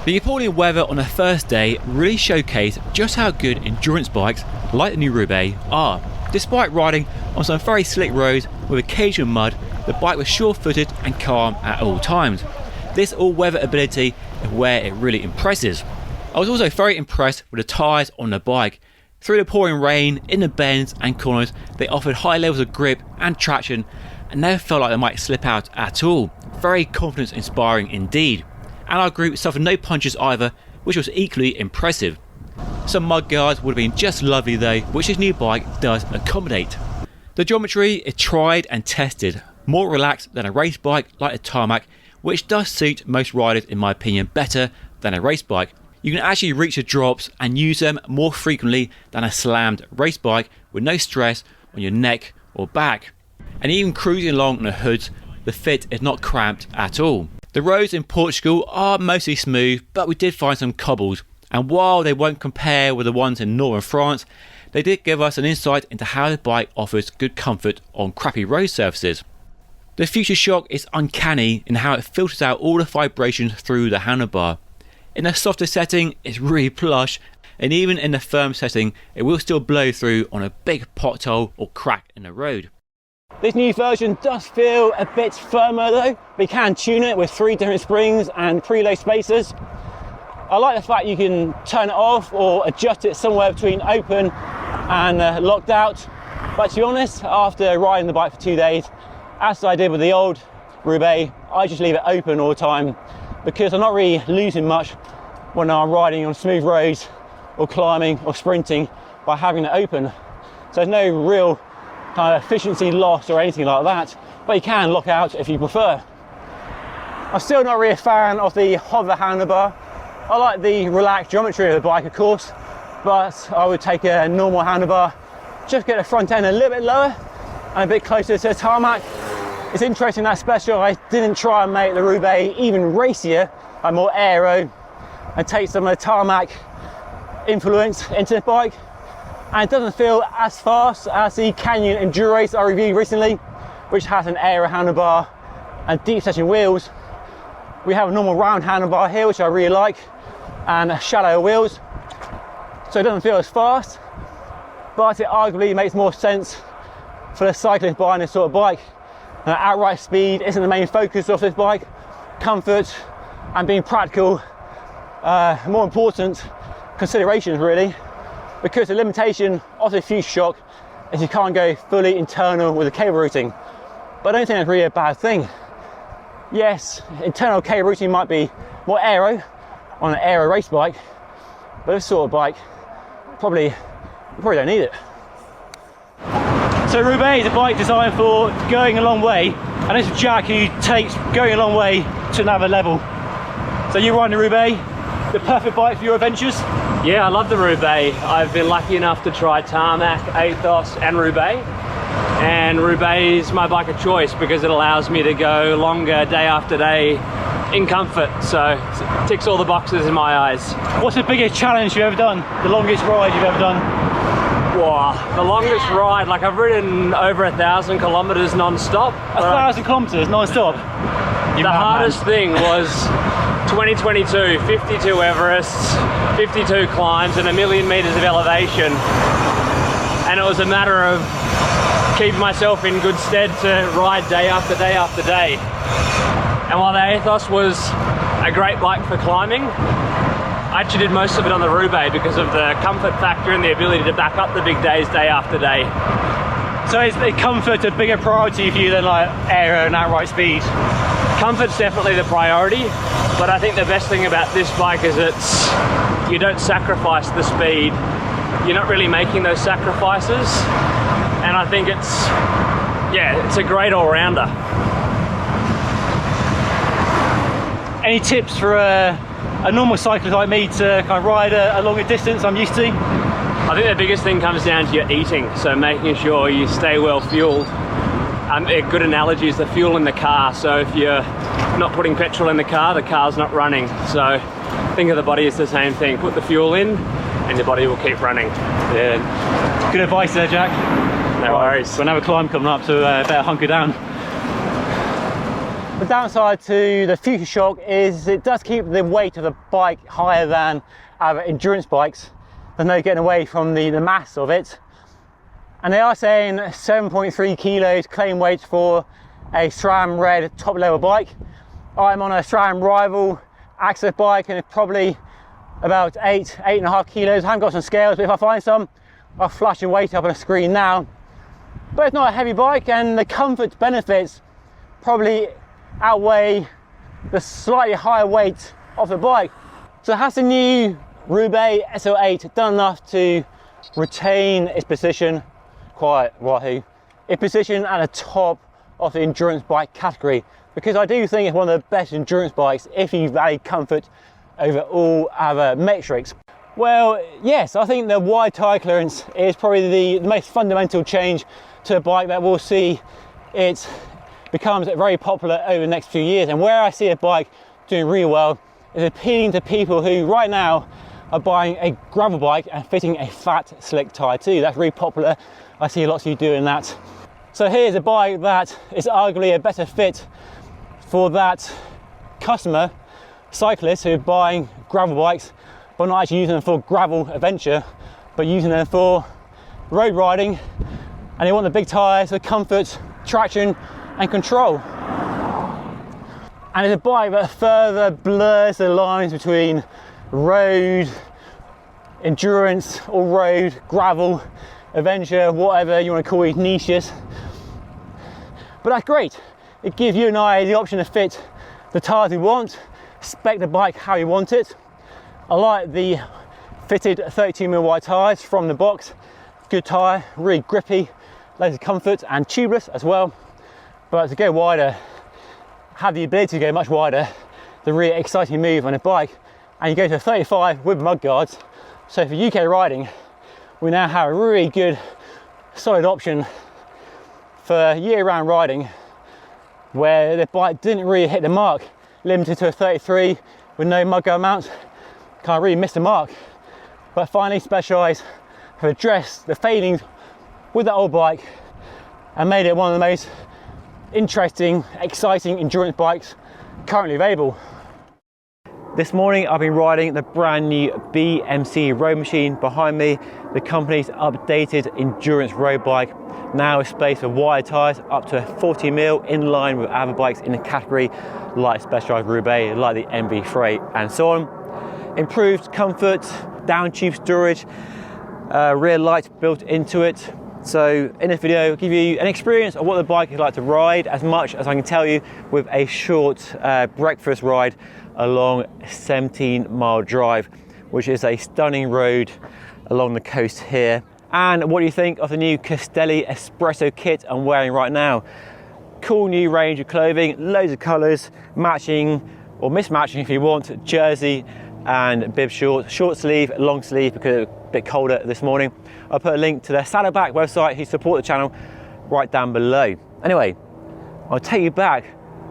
The appalling weather on the first day really showcased just how good endurance bikes like the new Roubaix are. Despite riding on some very slick roads with occasional mud, the bike was sure-footed and calm at all times. This all-weather ability is where it really impresses. I was also very impressed with the tyres on the bike. Through the pouring rain, in the bends and corners, they offered high levels of grip and traction and never felt like they might slip out at all. Very confidence inspiring indeed. And our group suffered no punches either, which was equally impressive. Some mud guards would have been just lovely though, which this new bike does accommodate. The geometry is tried and tested, more relaxed than a race bike like a Tarmac, which does suit most riders in my opinion better than a race bike. You can actually reach the drops and use them more frequently than a slammed race bike with no stress on your neck or back. And even cruising along on the hoods, the fit is not cramped at all. The roads in Portugal are mostly smooth, but we did find some cobbles, and while they won't compare with the ones in northern France, they did give us an insight into how the bike offers good comfort on crappy road surfaces. The Future Shock is uncanny in how it filters out all the vibrations through the handlebar. In a softer setting, it's really plush, and even in the firm setting, it will still blow through on a big pothole or crack in the road. This new version does feel a bit firmer though, but you can tune it with 3 different springs and preload spacers. I like the fact you can turn it off or adjust it somewhere between open and locked out. But to be honest, after riding the bike for 2 days, as I did with the old Roubaix, I just leave it open all the time because I'm not really losing much when I'm riding on smooth roads or climbing or sprinting by having it open. So there's no real kind of efficiency loss or anything like that, but you can lock out if you prefer. I'm still not really a fan of the hover handlebar. I like the relaxed geometry of the bike, of course, but I would take a normal handlebar, just get the front end a little bit lower and a bit closer to the Tarmac. It's interesting that Specialized didn't try and make the Roubaix even racier and more aero and take some of the Tarmac influence into the bike. And it doesn't feel as fast as the Canyon Endurace I reviewed recently, which has an aero handlebar and deep setting wheels. We have a normal round handlebar here, which I really like, and shallow wheels, so it doesn't feel as fast, but it arguably makes more sense for the cyclist buying this sort of bike. Outright speed isn't the main focus of this bike. Comfort and being practical more important considerations really, because the limitation of the Future Shock is you can't go fully internal with the cable routing. But I don't think that's really a bad thing. Yes, internal cable routing might be more aero on an aero race bike, but this sort of bike, you probably don't need it. So Roubaix is a bike designed for going a long way, and this is Jack who takes going a long way to another level. So you're riding the Roubaix, the perfect bike for your adventures? Yeah, I love the Roubaix. I've been lucky enough to try Tarmac, Athos and Roubaix. And Roubaix is my bike of choice because it allows me to go longer day after day in comfort, so it ticks all the boxes in my eyes. What's the biggest challenge you've ever done? The longest ride you've ever done? Wow, the longest ride, like I've ridden over 1,000 kilometers non-stop. 1,000 kilometers non-stop? The hardest thing was 2022, 52 Everests, 52 climbs and 1,000,000 meters of elevation. And it was a matter of keeping myself in good stead to ride day after day after day. And while the Ethos was a great bike for climbing, I actually did most of it on the Roubaix because of the comfort factor and the ability to back up the big days day after day. So is the comfort a bigger priority for you than like aero and outright speed? Comfort's definitely the priority, but I think the best thing about this bike is you don't sacrifice the speed. You're not really making those sacrifices, and I think it's a great all-rounder. Any tips for a normal cyclist like me to kind of ride a longer distance I'm used to? I think the biggest thing comes down to your eating, so making sure you stay well fueled. A good analogy is the fuel in the car, so if you're not putting petrol in the car's not running. So think of the body as the same thing, put the fuel in and your body will keep running. Yeah. Good advice there, Jack. No worries. We'll have a climb coming up, so better hunker down. The downside to the Future Shock is it does keep the weight of the bike higher than our endurance bikes. There's no getting away from the mass of it. And they are saying 7.3 kilos claim weight for a SRAM red top level bike. I'm on a SRAM rival access bike and it's probably about 8.5 kilos. I haven't got some scales, but if I find some, I'll flash the weight up on a screen now. But it's not a heavy bike and the comfort benefits probably outweigh the slightly higher weight of the bike. So has the new Roubaix SL8 done enough to retain its position, quite wahoo, its position at the top of the endurance bike category? Because I do think it's one of the best endurance bikes if you value comfort over all other metrics. Well, yes, I think the wide tyre clearance is probably the most fundamental change to a bike that we'll see it becomes very popular over the next few years. And where I see a bike doing really well is appealing to people who right now are buying a gravel bike and fitting a fat slick tyre too. That's really popular. I see lots of you doing that. So here's a bike that is arguably a better fit for that customer, cyclists who are buying gravel bikes but not actually using them for gravel adventure, but using them for road riding, and they want the big tyres for comfort, traction and control. And it's a bike that further blurs the lines between road, endurance, all-road, gravel, adventure, whatever you want to call these niches. But that's great. It gives you and I the option to fit the tyres we want, spec the bike how you want it. I like the fitted 32mm wide tyres from the box. Good tyre, really grippy, loads of comfort and tubeless as well. But to go wider, have the ability to go much wider, the really exciting move on a bike. And you go to a 35 with mud guards. So for UK riding, we now have a really good, solid option for year-round riding, where the bike didn't really hit the mark, limited to a 33 with no mudguard mounts. Can't really miss the mark. But finally, Specialized have addressed the failings with that old bike and made it one of the most interesting, exciting endurance bikes currently available. This morning I've been riding the brand new BMC Roadmachine behind me, the company's updated endurance road bike, now with space for wide tyres up to 40mm, in line with other bikes in the category like Specialized Roubaix, like the MV Fray and so on. Improved comfort, down tube storage, rear lights built into it. So in this video, I'll give you an experience of what the bike is like to ride, as much as I can tell you with a short breakfast ride along a 17-mile drive, which is a stunning road along the coast here. And what do you think of the new Castelli Espresso kit I'm wearing right now? Cool new range of clothing, loads of colours, matching or mismatching if you want, jersey and bib short sleeve, long sleeve because it's a bit colder this morning. I'll put a link to their Saddleback website who support the channel right down below. Anyway, I'll take you back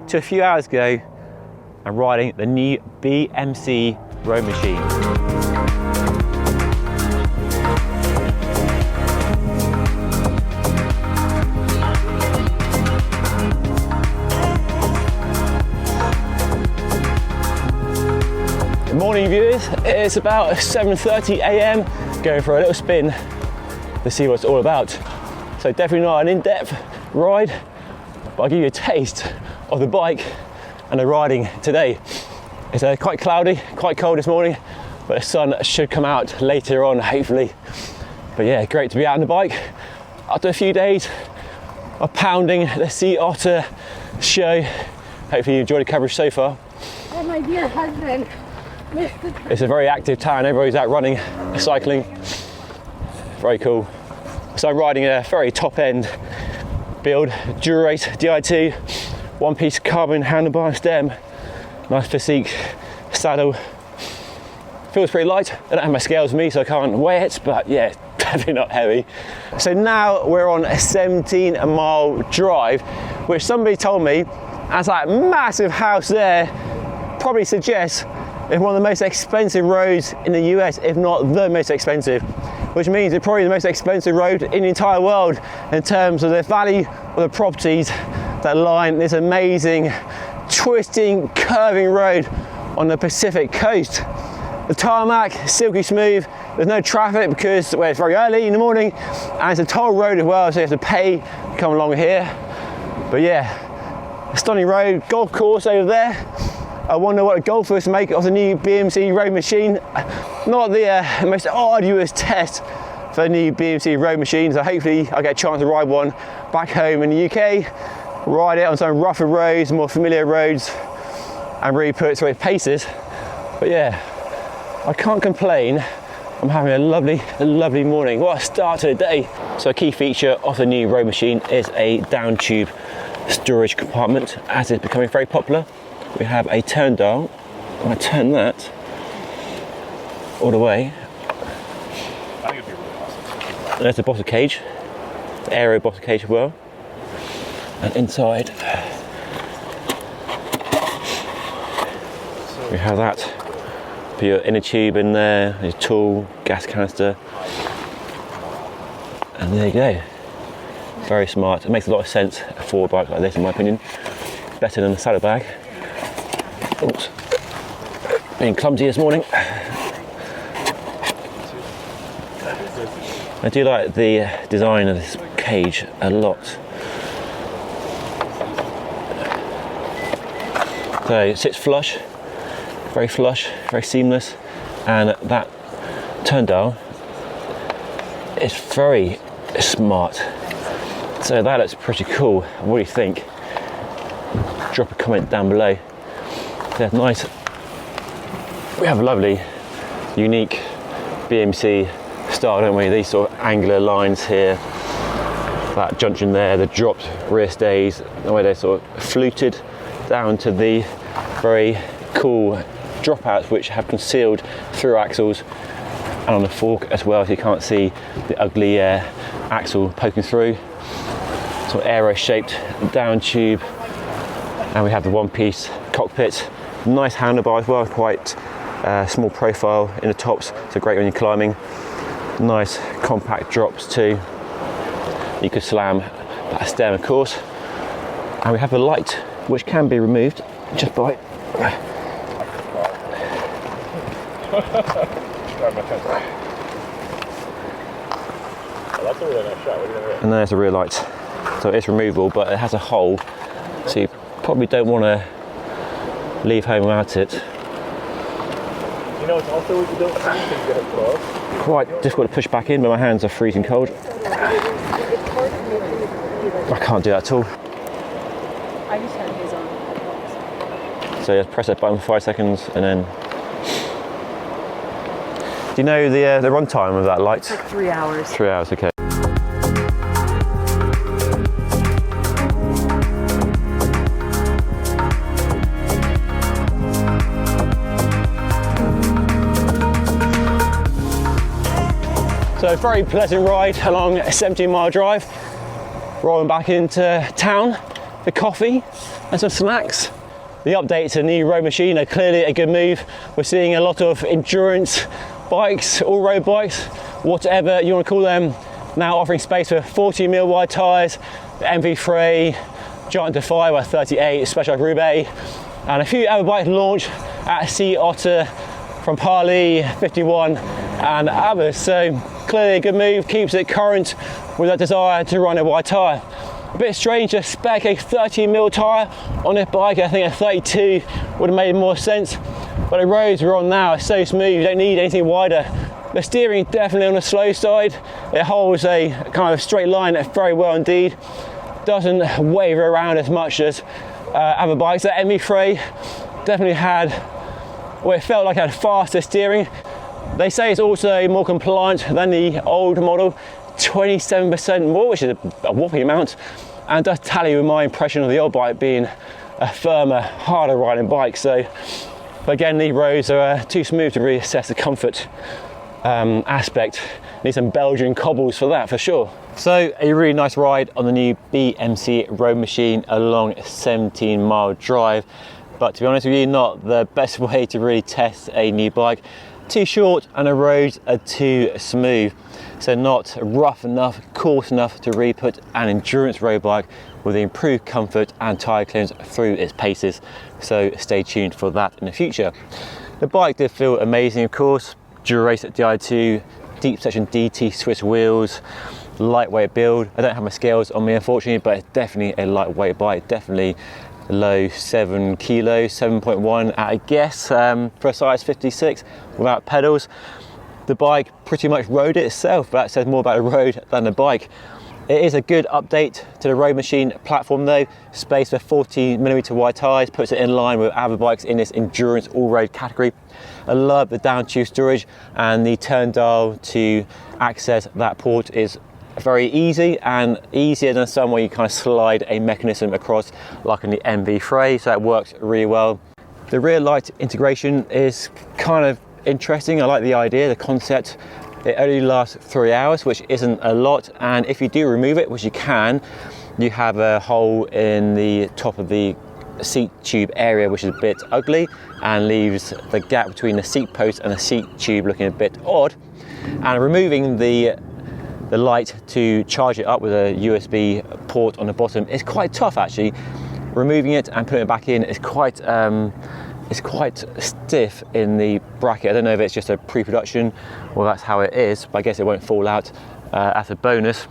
to a few hours ago and riding the new BMC Roadmachine. Morning viewers, it's about 7:30 a.m. going for a little spin to see what it's all about. So definitely not an in-depth ride, but I'll give you a taste of the bike and the riding today. It's quite cloudy, quite cold this morning, but the sun should come out later on, hopefully. But yeah, great to be out on the bike after a few days of pounding the Sea Otter show. Hopefully you enjoyed the coverage so far. Oh my dear husband. It's a very active town, everybody's out running, cycling, very cool. So I'm riding a very top end build, Endurace Di2, one-piece carbon handlebar and stem, nice physique, saddle. Feels pretty light. I don't have my scales with me so I can't weigh it, but yeah, definitely not heavy. So now we're on a 17-mile drive, which somebody told me, as that massive house there probably suggests it's one of the most expensive roads in the US, if not the most expensive, which means it's probably the most expensive road in the entire world in terms of the value of the properties that line this amazing, twisting, curving road on the Pacific coast. The tarmac, silky smooth, there's no traffic because well, it's very early in the morning, and it's a toll road as well, so you have to pay to come along here. But yeah, a stunning road, golf course over there. I wonder what the golfers make of the new BMC Roadmachine. Not the most arduous test for the new BMC Roadmachine, so hopefully I get a chance to ride one back home in the UK, ride it on some rougher roads, more familiar roads, and really put it through its paces. But yeah, I can't complain. I'm having a lovely morning. What a start to the day. So a key feature of the new Roadmachine is a down tube storage compartment, as it's becoming very popular. We have a turn dial. I'm going to turn that all the way. I think it'd be really awesome. There's the bottle cage, the aero bottle cage as well. And inside we have that for your inner tube in there, your tool, gas canister. And there you go. Very smart. It makes a lot of sense for a bike like this in my opinion. Better than a saddlebag. Oops. Being clumsy this morning. I do like the design of this cage a lot. So it sits flush, very seamless, and that turn dial is very smart. So that looks pretty cool. What do you think? Drop a comment down below. They're nice. We have a lovely, unique BMC style, don't we? These sort of angular lines here, that junction there, the dropped rear stays, the way they're sort of fluted down to the very cool dropouts which have concealed through axles and on the fork as well, so you can't see the ugly axle poking through. Sort of aero shaped down tube, and we have the one-piece cockpit. Nice handlebar as well, quite small profile in the tops, so great when you're climbing. Nice compact drops too. You could slam that stem of course. And we have the light, which can be removed just by and there's the rear light. So it's removable, but it has a hole, so you probably don't want to leave home without it. You know, it's also what you don't see until you get it close. Quite difficult to push back in, but my hands are freezing cold. I can't do that at all. I just had his on. So you press that button for 5 seconds and then... Do you know the run time of that light? It's like 3 hours. 3 hours, okay. So a very pleasant ride along a 17-mile drive, rolling back into town for coffee and some snacks. the update to the new Roadmachine are clearly a good move. We're seeing a lot of endurance bikes, all road bikes, whatever you want to call them, now offering space for 40mm wide tyres, the MV Fray, Giant Defy with 38, Specialized Roubaix, and a few other bikes launched at Sea Otter from Parley, 51 and others. So clearly a good move, keeps it current with that desire to run a wide tyre. A bit strange to spec a 30mm tyre on this bike. I think a 32 would have made more sense, but the roads we're on now are so smooth, you don't need anything wider. The steering definitely on the slow side. It holds a kind of straight line very well indeed. Doesn't waver around as much as other bikes. The MV Fray definitely had, well, it felt like it had faster steering. They say it's also more compliant than the old model, 27% more, which is a whopping amount, and does tally with my impression of the old bike being a firmer, harder riding bike. So, but again, these roads are too smooth to really assess the comfort aspect. Need some Belgian cobbles for that, for sure. So a really nice ride on the new BMC Roadmachine along a 17-mile drive, but to be honest with you, not the best way to really test a new bike. Too short and the roads are too smooth, so not rough enough, coarse enough to really put an endurance road bike with the improved comfort and tyre clearance through its paces. So stay tuned for that in the future. The bike did feel amazing, of course. Endurace Di2, deep section DT Swiss wheels, lightweight build. I don't have my scales on me unfortunately, but it's definitely a lightweight bike, definitely low 7 kilos, 7.1 at a guess for a size 56 without pedals. The bike pretty much rode it itself, but that says more about the road than the bike. It is a good update to the Roadmachine platform though. Space for 40mm wide tyres puts it in line with other bikes in this endurance all-road category. I love the down tube storage, and the turn dial to access that port is very easy, and easier than some where you kind of slide a mechanism across like in the MV Fray, so that works really well. The rear light integration is kind of interesting. I like the idea, the concept. It only lasts 3 hours, which isn't a lot, and if you do remove it, which you can, you have a hole in the top of the seat tube area which is a bit ugly and leaves the gap between the seat post and the seat tube looking a bit odd. And removing the light to charge it up with a USB port on the bottom is quite tough actually. Removing it and putting it back in is quite stiff in the bracket. I don't know if it's just a pre-production or that's how it is, but I guess it won't fall out as a bonus.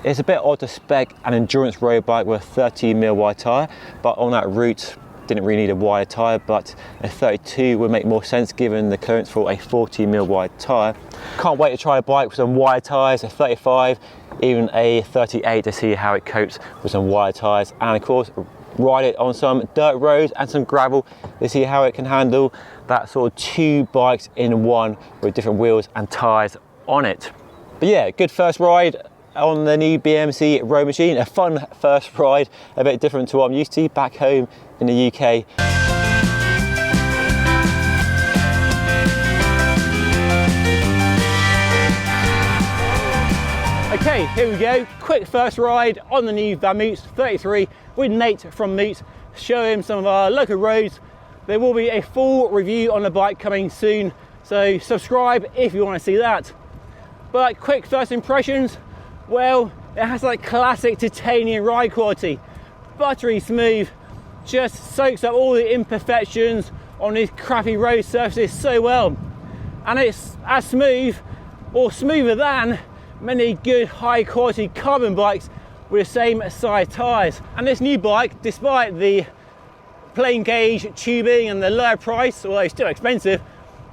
It's a bit odd to spec an endurance road bike with a 30mm wide tyre, but on that route didn't really need a wider tyre, but a 32 would make more sense given the clearance for a 40mm wide tyre. Can't wait to try a bike with some wide tyres, a 35, even a 38 to see how it copes with some wide tyres, and of course ride it on some dirt roads and some gravel to see how it can handle that sort of two bikes in one with different wheels and tyres on it. But yeah, good first ride on the new BMC Roadmachine, a fun first ride, a bit different to what I'm used to back home in the UK. Okay, here we go. Quick first ride on the new Vamoots 33 with Nate from Moots. Show him some of our local roads. There will be a full review on the bike coming soon, so subscribe if you want to see that. But quick first impressions, well, it has like classic titanium ride quality. Buttery smooth, just soaks up all the imperfections on these crappy road surfaces so well. And it's as smooth, or smoother than, many good high quality carbon bikes with the same size tyres. And this new bike, despite the plain gauge tubing and the lower price, although it's still expensive,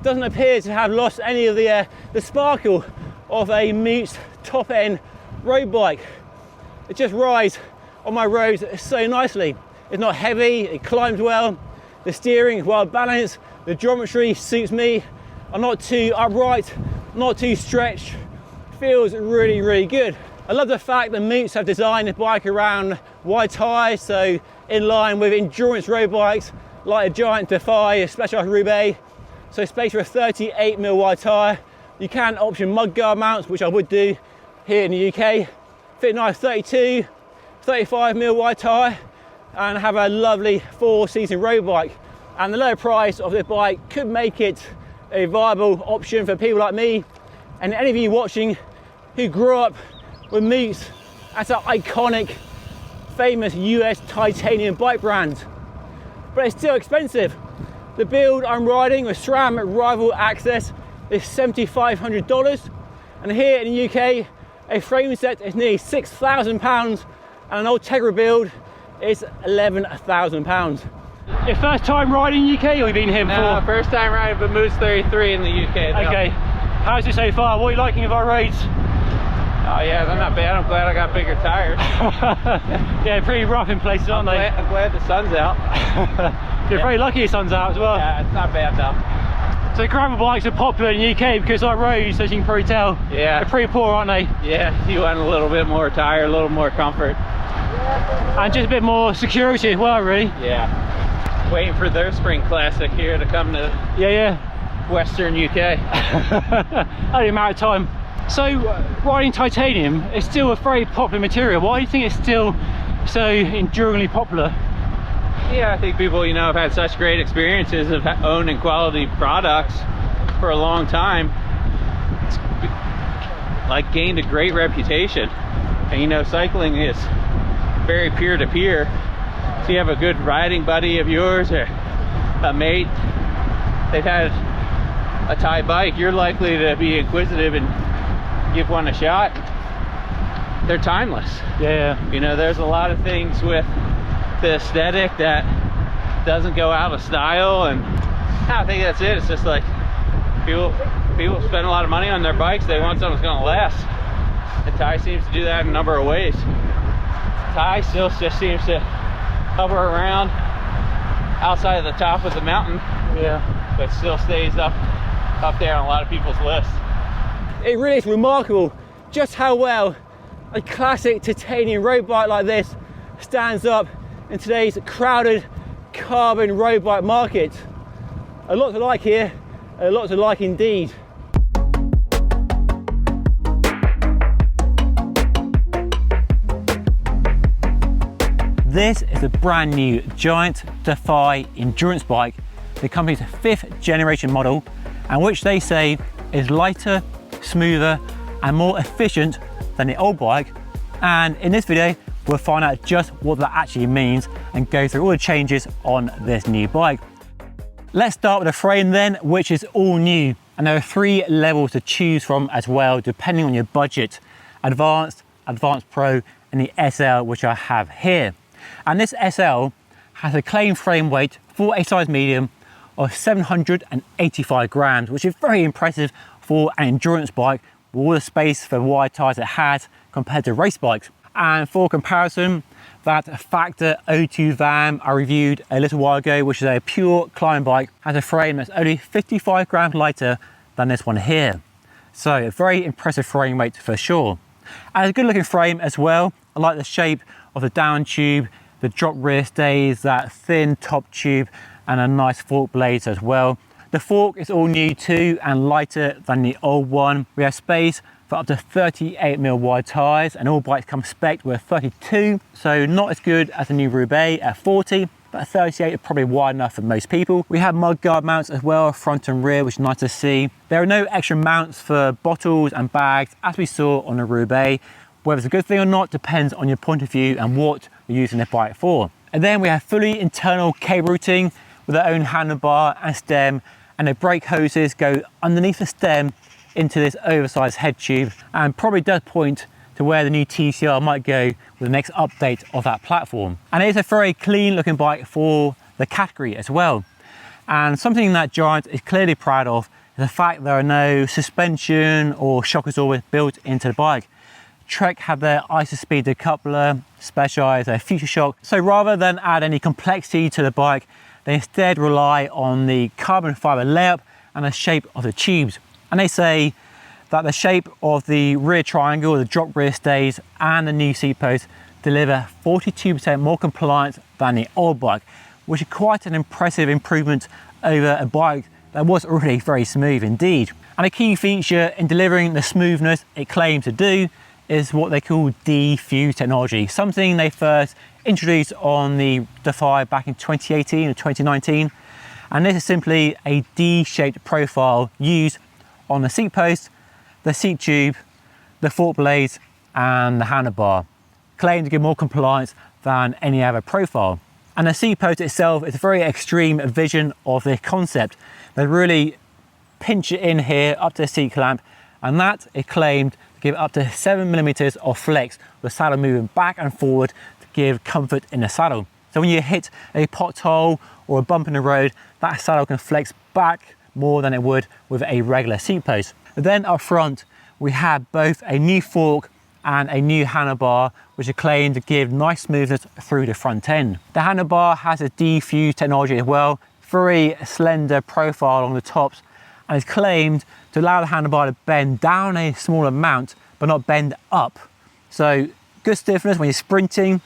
doesn't appear to have lost any of the sparkle of a Moots top end road bike. It just rides on my roads so nicely. It's not heavy, it climbs well, the steering is well balanced, the geometry suits me. I'm not too upright, not too stretched, feels really, really good. I love the fact that Moots have designed the bike around wide tyres, so in line with endurance road bikes like a Giant Defy, a Specialized Roubaix. So space for a 38mm wide tyre. You can option mudguard mounts, which I would do here in the UK. Fit a nice 32, 35mm wide tyre. and have a lovely 4-season road bike. And the low price of this bike could make it a viable option for people like me and any of you watching who grew up with Moots as an iconic, famous US titanium bike brand. But it's still expensive. The build I'm riding with SRAM Rival Access is $7,500, and here in the UK, a frame set is nearly £6,000, and an old Tegra build is £11,000. Your first time riding in the UK, or have you been here before? No, first time riding Vamoots 33 in the UK. Though. Okay, how's it so far? What are you liking of our roads? Oh yeah, they're not bad. I'm glad I got bigger tires. Yeah, pretty rough in places, aren't they? I'm glad the sun's out. You're very lucky the sun's out as well. Yeah, it's not bad though. So gravel bikes are popular in the UK because our roads, as you can probably tell, Yeah. they're pretty poor, aren't they? Yeah, you want a little bit more tire, a little more comfort. And just a bit more security as well, really. Yeah. Waiting for their spring classic here to come to Yeah. Western UK. Only a matter of time. So riding titanium is still a very popular material. Why do you think it's still so enduringly popular? Yeah, I think people, you know, have had such great experiences of owning quality products for a long time. It's like gained a great reputation. And you know, cycling is very peer-to-peer. So you have a good riding buddy of yours or a mate, they've had a Thai bike, you're likely to be inquisitive and give one a shot. They're timeless. Yeah. You know, there's a lot of things with the aesthetic that doesn't go out of style, and I think that's it. It's just like people spend a lot of money on their bikes. They want something that's going to last. The Thai seems to do that in a number of ways. Thai still just seems to hover around outside of the top of the mountain, Yeah. but still stays up there on a lot of people's lists. It really is remarkable just how well a classic titanium road bike like this stands up in today's crowded carbon road bike market. A lot to like here, a lot to like indeed. This is a brand new giant Defy endurance bike, the company's 5th generation model, and which they say is lighter, smoother and more efficient than the old bike. And in this video we'll find out just what that actually means and go through all the changes on this new bike. Let's start with the frame then, which is all new, and there are 3 levels to choose from as well depending on your budget: Advanced, Advanced Pro and the SL, which I have here. And this SL has a claimed frame weight for a size medium of 785 grams, which is very impressive for an endurance bike with all the space for wide tyres it has compared to race bikes. And for comparison, that Factor O2 Vam I reviewed a little while ago, which is a pure climb bike, has a frame that's only 55 grams lighter than this one here. So a very impressive frame weight for sure. And a good looking frame as well. I like the shape of the down tube, the drop rear stays, that thin top tube and a nice fork blades as well. The fork is all new too and lighter than the old one. We have space for up to 38mm wide tyres, and all bikes come spec'd with 32, so not as good as the new Roubaix at 40, but 38 is probably wide enough for most people. We have mudguard mounts as well, front and rear, which is nice to see. There are no extra mounts for bottles and bags as we saw on the Roubaix. Whether it's a good thing or not depends on your point of view and what you're using the bike for. And then we have fully internal cable routing with their own handlebar and stem, and the brake hoses go underneath the stem into this oversized head tube, and probably does point to where the new TCR might go with the next update of that platform. And it is a very clean looking bike for the category as well. And something that Giant is clearly proud of is the fact there are no suspension or shock absorbers built into the bike. Trek have their ISO-speed decoupler, Specialized their Future Shock. So rather than add any complexity to the bike, they instead rely on the carbon fiber layup and the shape of the tubes. And they say that the shape of the rear triangle, the drop rear stays and the new seat posts deliver 42% more compliance than the old bike, which is quite an impressive improvement over a bike that was already very smooth indeed. And a key feature in delivering the smoothness it claims to do is what they call Defy technology, something they first introduced on the Defy back in 2018 or 2019. And this is simply a D-shaped profile used on the seat post, the seat tube, the fork blades and the handlebar, claimed to give more compliance than any other profile. And the seat post itself is a very extreme vision of the concept. They really pinch it in here up to the seat clamp, and that is claimed to give up to 7mm of flex, with the saddle moving back and forward to give comfort in the saddle. So when you hit a pothole or a bump in the road, that saddle can flex back more than it would with a regular seat post. Then up front, we have both a new fork and a new handlebar, which are claimed to give nice smoothness through the front end. The handlebar has a Defy technology as well, very slender profile on the tops, and is claimed to allow the handlebar to bend down a small amount, but not bend up. So good stiffness when you're sprinting,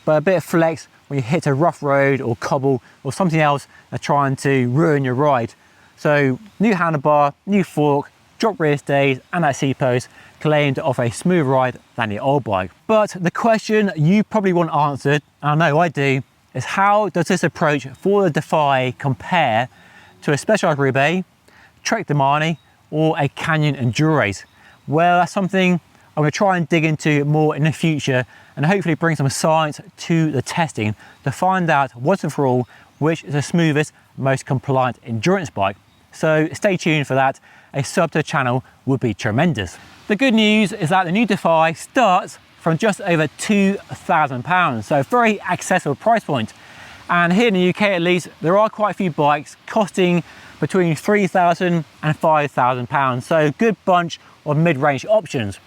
but a bit of flex when you hit a rough road or cobble or something else that's trying to ruin your ride. So new handlebar, new fork, drop rear stays and that seat post claim to offer a smooth ride than the old bike. But the question you probably want answered, and I know I do, is how does this approach for the Defy compare to a Specialized Roubaix, Trek Domani or a Canyon Endurace? Well, that's something I'm going to try and dig into more in the future and hopefully bring some science to the testing to find out once and for all which is the smoothest, most compliant endurance bike. So stay tuned for that. A sub to the channel would be tremendous. The good news is that the new Defy starts from just over £2,000, so a very accessible price point. And here in the UK at least, there are quite a few bikes costing between £3,000 and £5,000, so a good bunch of mid-range options.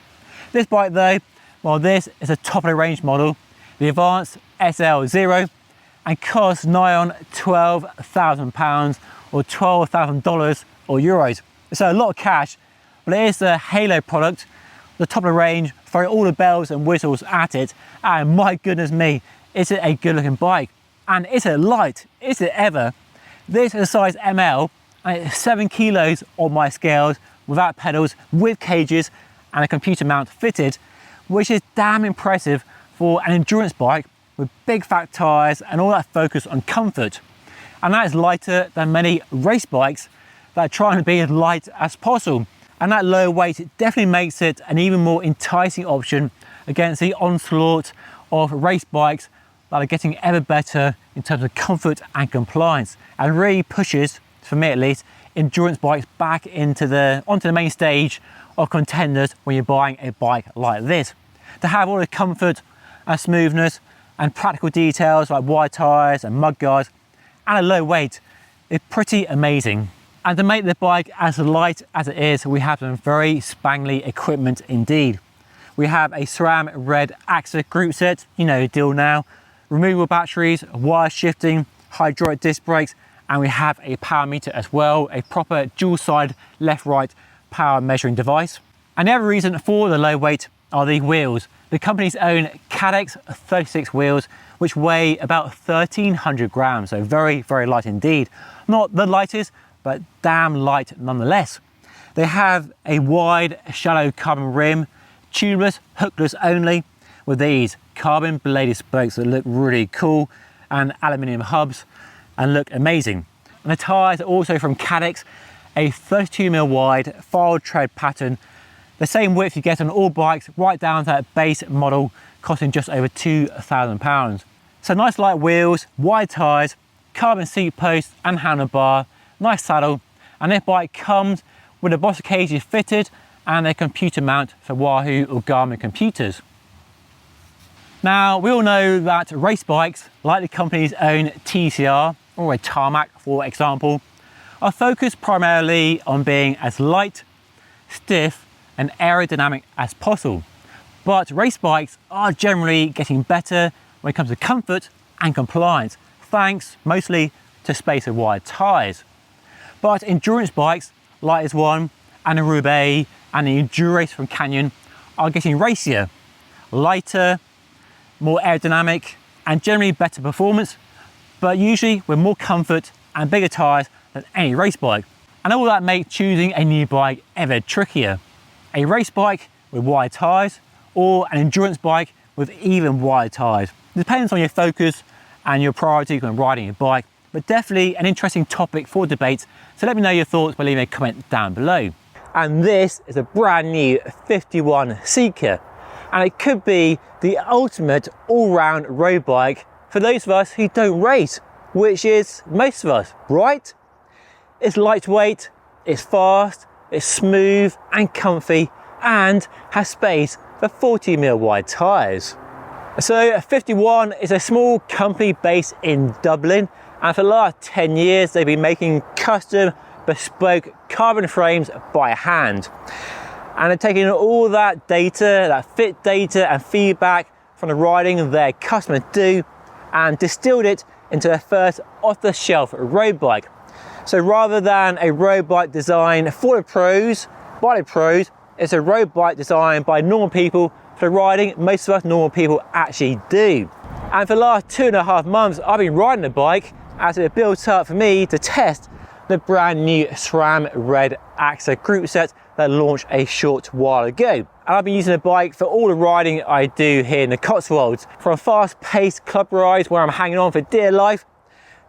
This bike though, well, this is a top of the range model, the Advanced SL0, and costs nigh on £12,000 or $12,000 or euros. So a lot of cash, but it is the Halo product, the top of the range, throw all the bells and whistles at it, and my goodness me, is it a good looking bike. And is it light? Is it ever? This is a size ML, and it's 7 kilos on my scales, without pedals, with cages and a computer mount fitted, which is damn impressive for an endurance bike with big fat tyres and all that focus on comfort. And that is lighter than many race bikes that are trying to be as light as possible. And that low weight definitely makes it an even more enticing option against the onslaught of race bikes that are getting ever better in terms of comfort and compliance, and really pushes, for me at least, endurance bikes back onto the main stage of contenders when you're buying a bike like this. To have all the comfort and smoothness and practical details like wide tyres and mud guards and a low weight is pretty amazing. And to make the bike as light as it is, we have some very spangly equipment indeed. We have a SRAM red AXA group set, you know the deal now, removable batteries, wire shifting, hydraulic disc brakes, and we have a power meter as well, a proper dual side left-right power measuring device. And the other reason for the low weight are the wheels. The company's own Cadex 36 wheels, which weigh about 1,300 grams, so very, very light indeed. Not the lightest, but damn light nonetheless. They have a wide, shallow carbon rim, tubeless, hookless only, with these carbon bladed spokes that look really cool, and aluminium hubs, and look amazing. And the tyres are also from Cadex, a 32mm wide filed tread pattern, the same width you get on all bikes, right down to that base model, costing just over £2,000. So nice light wheels, wide tyres, carbon seat post and handlebar, nice saddle, and this bike comes with a Boss cages fitted and a computer mount for Wahoo or Garmin computers. Now, we all know that race bikes, like the company's own TCR or a Tarmac for example, are focused primarily on being as light, stiff and aerodynamic as possible. But race bikes are generally getting better when it comes to comfort and compliance, thanks mostly to spacer wide tyres. But endurance bikes like this one and the Roubaix and the Endurace from Canyon are getting racier, lighter, more aerodynamic and generally better performance, but usually with more comfort and bigger tyres than any race bike. And all that makes choosing a new bike ever trickier. A race bike with wide tyres or an endurance bike with even wider tyres. It depends on your focus and your priority when riding your bike, but definitely an interesting topic for debate. So let me know your thoughts by leaving a comment down below. And this is a brand new FiftyOne Sika, and it could be the ultimate all-round road bike for those of us who don't race, which is most of us, right? It's lightweight, it's fast, it's smooth and comfy, and has space for 40mm wide tyres. So FiftyOne is a small company based in Dublin, and for the last 10 years they've been making custom bespoke carbon frames by hand. And they're taking all that data, that fit data and feedback from the riding their customers do, and distilled it into their first off-the-shelf road bike. So rather than a road bike designed for the pros, by the pros, it's a road bike designed by normal people for riding most of us normal people actually do. And for the last 2.5 months, I've been riding the bike as it built up for me to test the brand new SRAM Red AXA group set that launched a short while ago. And I've been using the bike for all the riding I do here in the Cotswolds, from fast-paced club rides where I'm hanging on for dear life,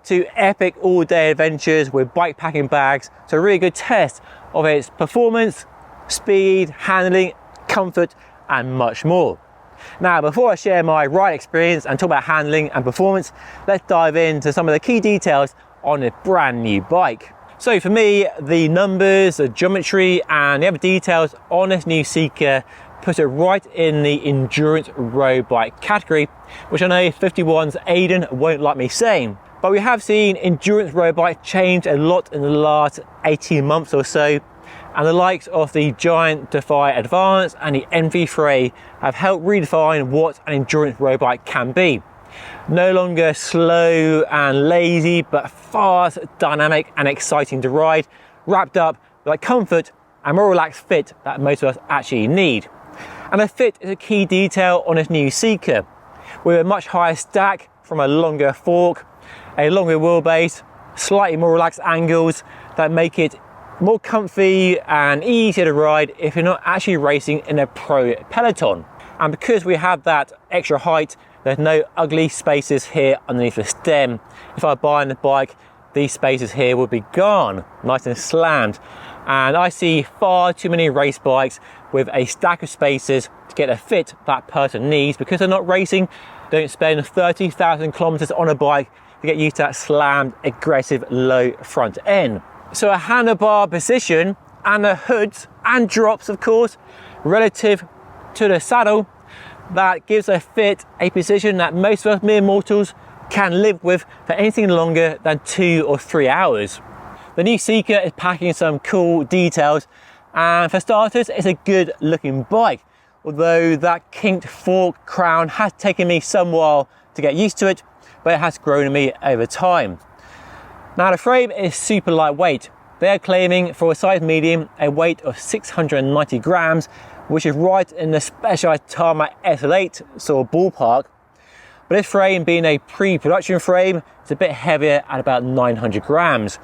to epic all-day adventures with bike packing bags. So a really good test of its performance, speed, handling, comfort, and much more. Now, before I share my ride experience and talk about handling and performance, let's dive into some of the key details on a brand new bike. So for me, the numbers, the geometry, and the other details on this new Sika put it right in the endurance road bike category, which I know FiftyOne's Aidan won't like me saying. But we have seen endurance road bikes change a lot in the last 18 months or so, and the likes of the giant Defy Advance and the MV Fray have helped redefine what an endurance road bike can be. No longer slow and lazy, but fast, dynamic and exciting to ride, wrapped up with that comfort and more relaxed fit that most of us actually need. And the fit is a key detail on this new Sika, with a much higher stack from a longer fork, a longer wheelbase, slightly more relaxed angles that make it more comfy and easier to ride if you're not actually racing in a pro peloton. And because we have that extra height, there's no ugly spaces here underneath the stem. If I buy on the bike, these spaces here would be gone, nice and slammed. And I see far too many race bikes with a stack of spaces to get a fit that person needs, because they're not racing. They don't spend 30,000 kilometers on a bike to get used to that slammed, aggressive, low front end. So a handlebar position and the hoods and drops, of course, relative to the saddle, that gives a fit a position that most of us mere mortals can live with for anything longer than 2 or 3 hours. The new Sika is packing some cool details, and for starters, it's a good looking bike, although that kinked fork crown has taken me some while to get used to it, but it has grown on me over time. Now the frame is super lightweight. They're claiming for a size medium a weight of 690 grams, which is right in the Specialized Tarmac SL8 sort of ballpark. But this frame, being a pre-production frame, it's a bit heavier at about 900 grams.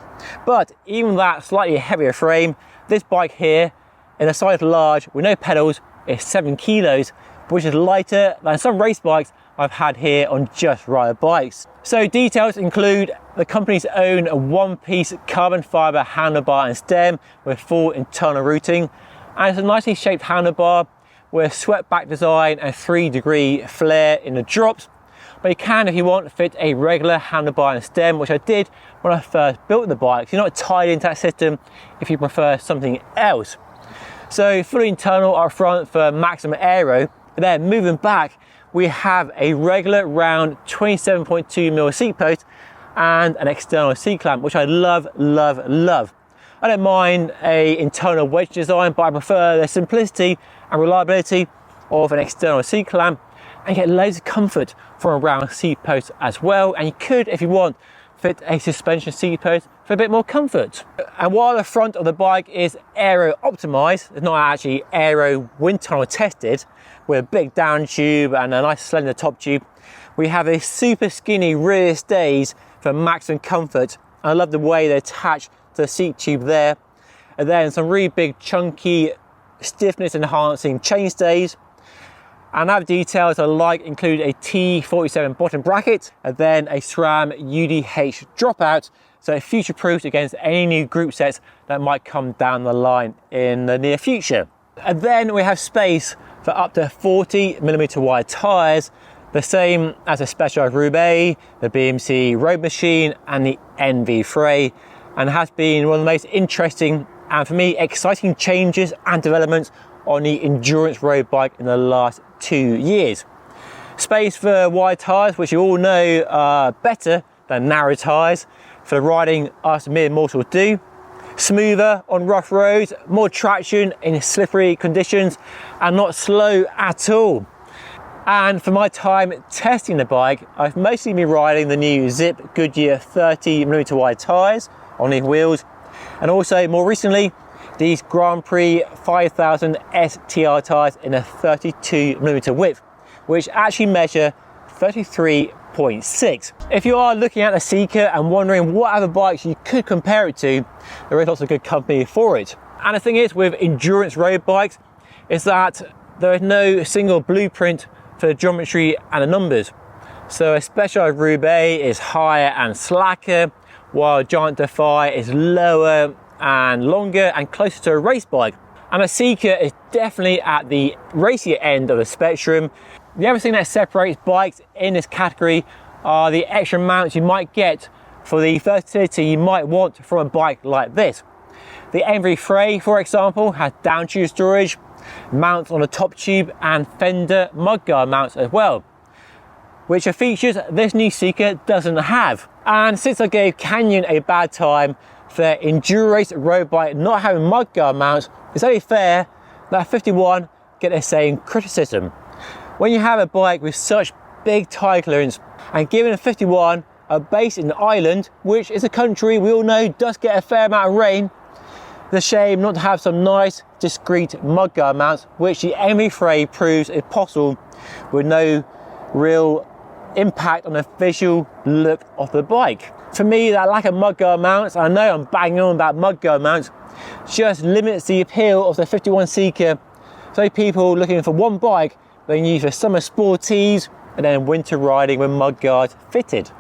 But even that slightly heavier frame, this bike here, in a size large with no pedals, is 7 kilos, which is lighter than some race bikes I've had here on Just Ride bikes. So details include the company's own one-piece carbon fiber handlebar and stem with full internal routing, and it's a nicely shaped handlebar with swept back design and 3-degree flare in the drops. But you can, if you want, fit a regular handlebar and stem, which I did when I first built the bike. So you're not tied into that system if you prefer something else. So fully internal up front for maximum aero. Then moving back, we have a regular round 27.2mm seat post and an external seat clamp, which I love, love, love. I don't mind a internal wedge design, but I prefer the simplicity and reliability of an external seat clamp, and you get loads of comfort from a round seat post as well. And you could, if you want, fit a suspension seat post for a bit more comfort. And while the front of the bike is aero optimized, it's not actually aero wind tunnel tested, with a big down tube and a nice slender top tube, we have a super skinny rear stays for maximum comfort. I love the way they attach to the seat tube there. And then some really big chunky stiffness enhancing chain stays. And other details I like include a T47 bottom bracket and then a SRAM UDH dropout, so it future-proofs against any new group sets that might come down the line in the near future. And then we have space for up to 40mm wide tyres, the same as the Specialized Roubaix, the BMC Roadmachine and the Fray, and has been one of the most interesting and for me exciting changes and developments on the endurance road bike in the last 2 years. Space for wide tyres, which you all know are better than narrow tyres for riding us mere mortals do. Smoother on rough roads, more traction in slippery conditions, and not slow at all. And for my time testing the bike, I've mostly been riding the new Zip Goodyear 30mm wide tyres on these wheels, and also more recently these Grand Prix 5000 STR tyres in a 32mm width, which actually measure 33.6. If you are looking at the Sika and wondering what other bikes you could compare it to, there is lots of good company for it. And the thing is with endurance road bikes is that there is no single blueprint for the geometry and the numbers. So a Specialized Roubaix is higher and slacker, while Giant Defy is lower and longer and closer to a race bike. And a Sika is definitely at the racier end of the spectrum. The other thing that separates bikes in this category are the extra mounts you might get for the versatility you might want from a bike like this. The Fray, for example, has down tube storage, mounts on the top tube and fender mudguard mounts as well, which are features this new Sika doesn't have. And since I gave Canyon a bad time for Endurace road bike not having mudguard mounts, it's only fair that FiftyOne get the same criticism. When you have a bike with such big tyre clearance and given FiftyOne are based in Ireland, which is a country we all know does get a fair amount of rain, it's a shame not to have some nice discreet mudguard mounts, which the Fray proves is possible with no real impact on the visual look of the bike. For me, that lack of mudguard mounts, I know I'm banging on about mudguard mounts, just limits the appeal of the FiftyOne Sika. So people looking for one bike they can use for summer sporties and then winter riding with mudguards fitted.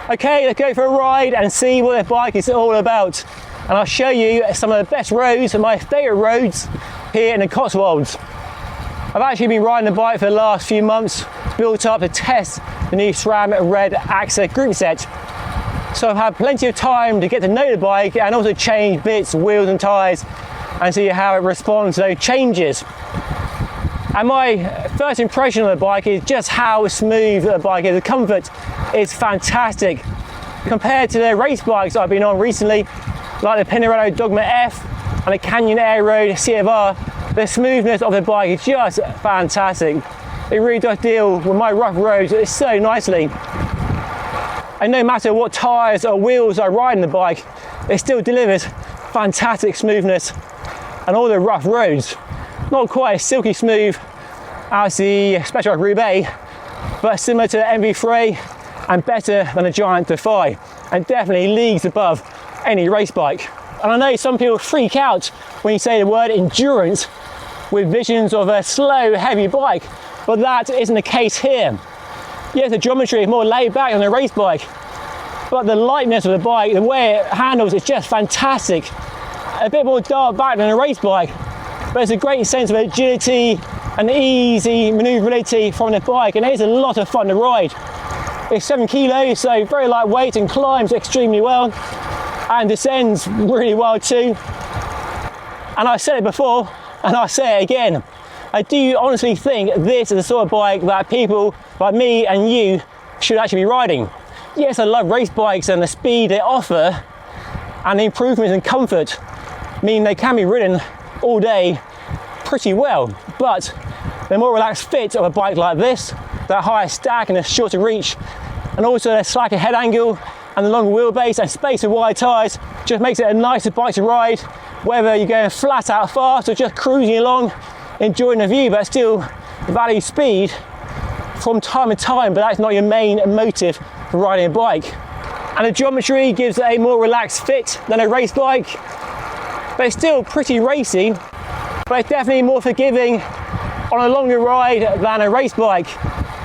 Okay, let's go for a ride and see what the bike is all about. And I'll show you some of the best roads and my favourite roads here in the Cotswolds. I've actually been riding the bike for the last few months, built up to test the new SRAM Red AXA group set. So I've had plenty of time to get to know the bike and also change bits, wheels and tyres and see how it responds to those changes. And my first impression of the bike is just how smooth the bike is. The comfort is fantastic. Compared to the race bikes I've been on recently, like the Pinarello Dogma F and the Canyon Air Road CFR, the smoothness of the bike is just fantastic. It really does deal with my rough roads so nicely. And no matter what tyres or wheels I ride on the bike, it still delivers fantastic smoothness and all the rough roads. Not quite as silky smooth as the Specialized Roubaix, but similar to the Fray and better than the Giant Defy, and definitely leagues above any race bike. And I know some people freak out when you say the word endurance with visions of a slow, heavy bike, but that isn't the case here. Yes, the geometry is more laid back than a race bike, but the lightness of the bike, the way it handles is just fantastic. A bit more dialed back than a race bike, but there's a great sense of agility and easy manoeuvrability from the bike, and it is a lot of fun to ride. It's 7 kilos, so very lightweight and climbs extremely well and descends really well too. And I said it before and I'll say it again, I do honestly think this is the sort of bike that people like me and you should actually be riding. Yes, I love race bikes and the speed they offer and the improvements in comfort mean they can be ridden all day pretty well, but the more relaxed fit of a bike like this, that higher stack and the shorter reach, and also the slacker head angle and the longer wheelbase and space with wide tyres just makes it a nicer bike to ride, whether you're going flat out fast or just cruising along, enjoying the view, but still value speed from time to time, but that's not your main motive for riding a bike. And the geometry gives it a more relaxed fit than a race bike, but it's still pretty racy, but it's definitely more forgiving on a longer ride than a race bike.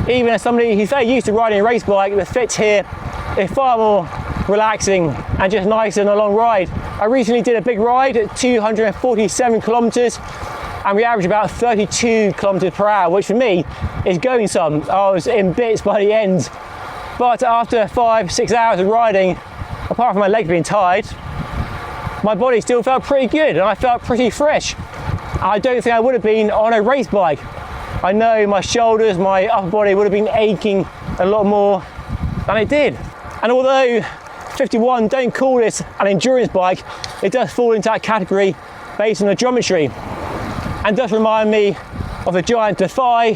Even as somebody who's very used to riding a race bike, the fit here is far more relaxing and just nice on a long ride. I recently did a big ride at 247 kilometers and we averaged about 32 kilometers per hour, which for me is going some. I was in bits by the end. But after 5-6 hours of riding, apart from my legs being tired, my body still felt pretty good and I felt pretty fresh. I don't think I would have been on a race bike. I know my shoulders, my upper body would have been aching a lot more than it did. And although FiftyOne don't call this an endurance bike, it does fall into that category based on the geometry and does remind me of the giant Defy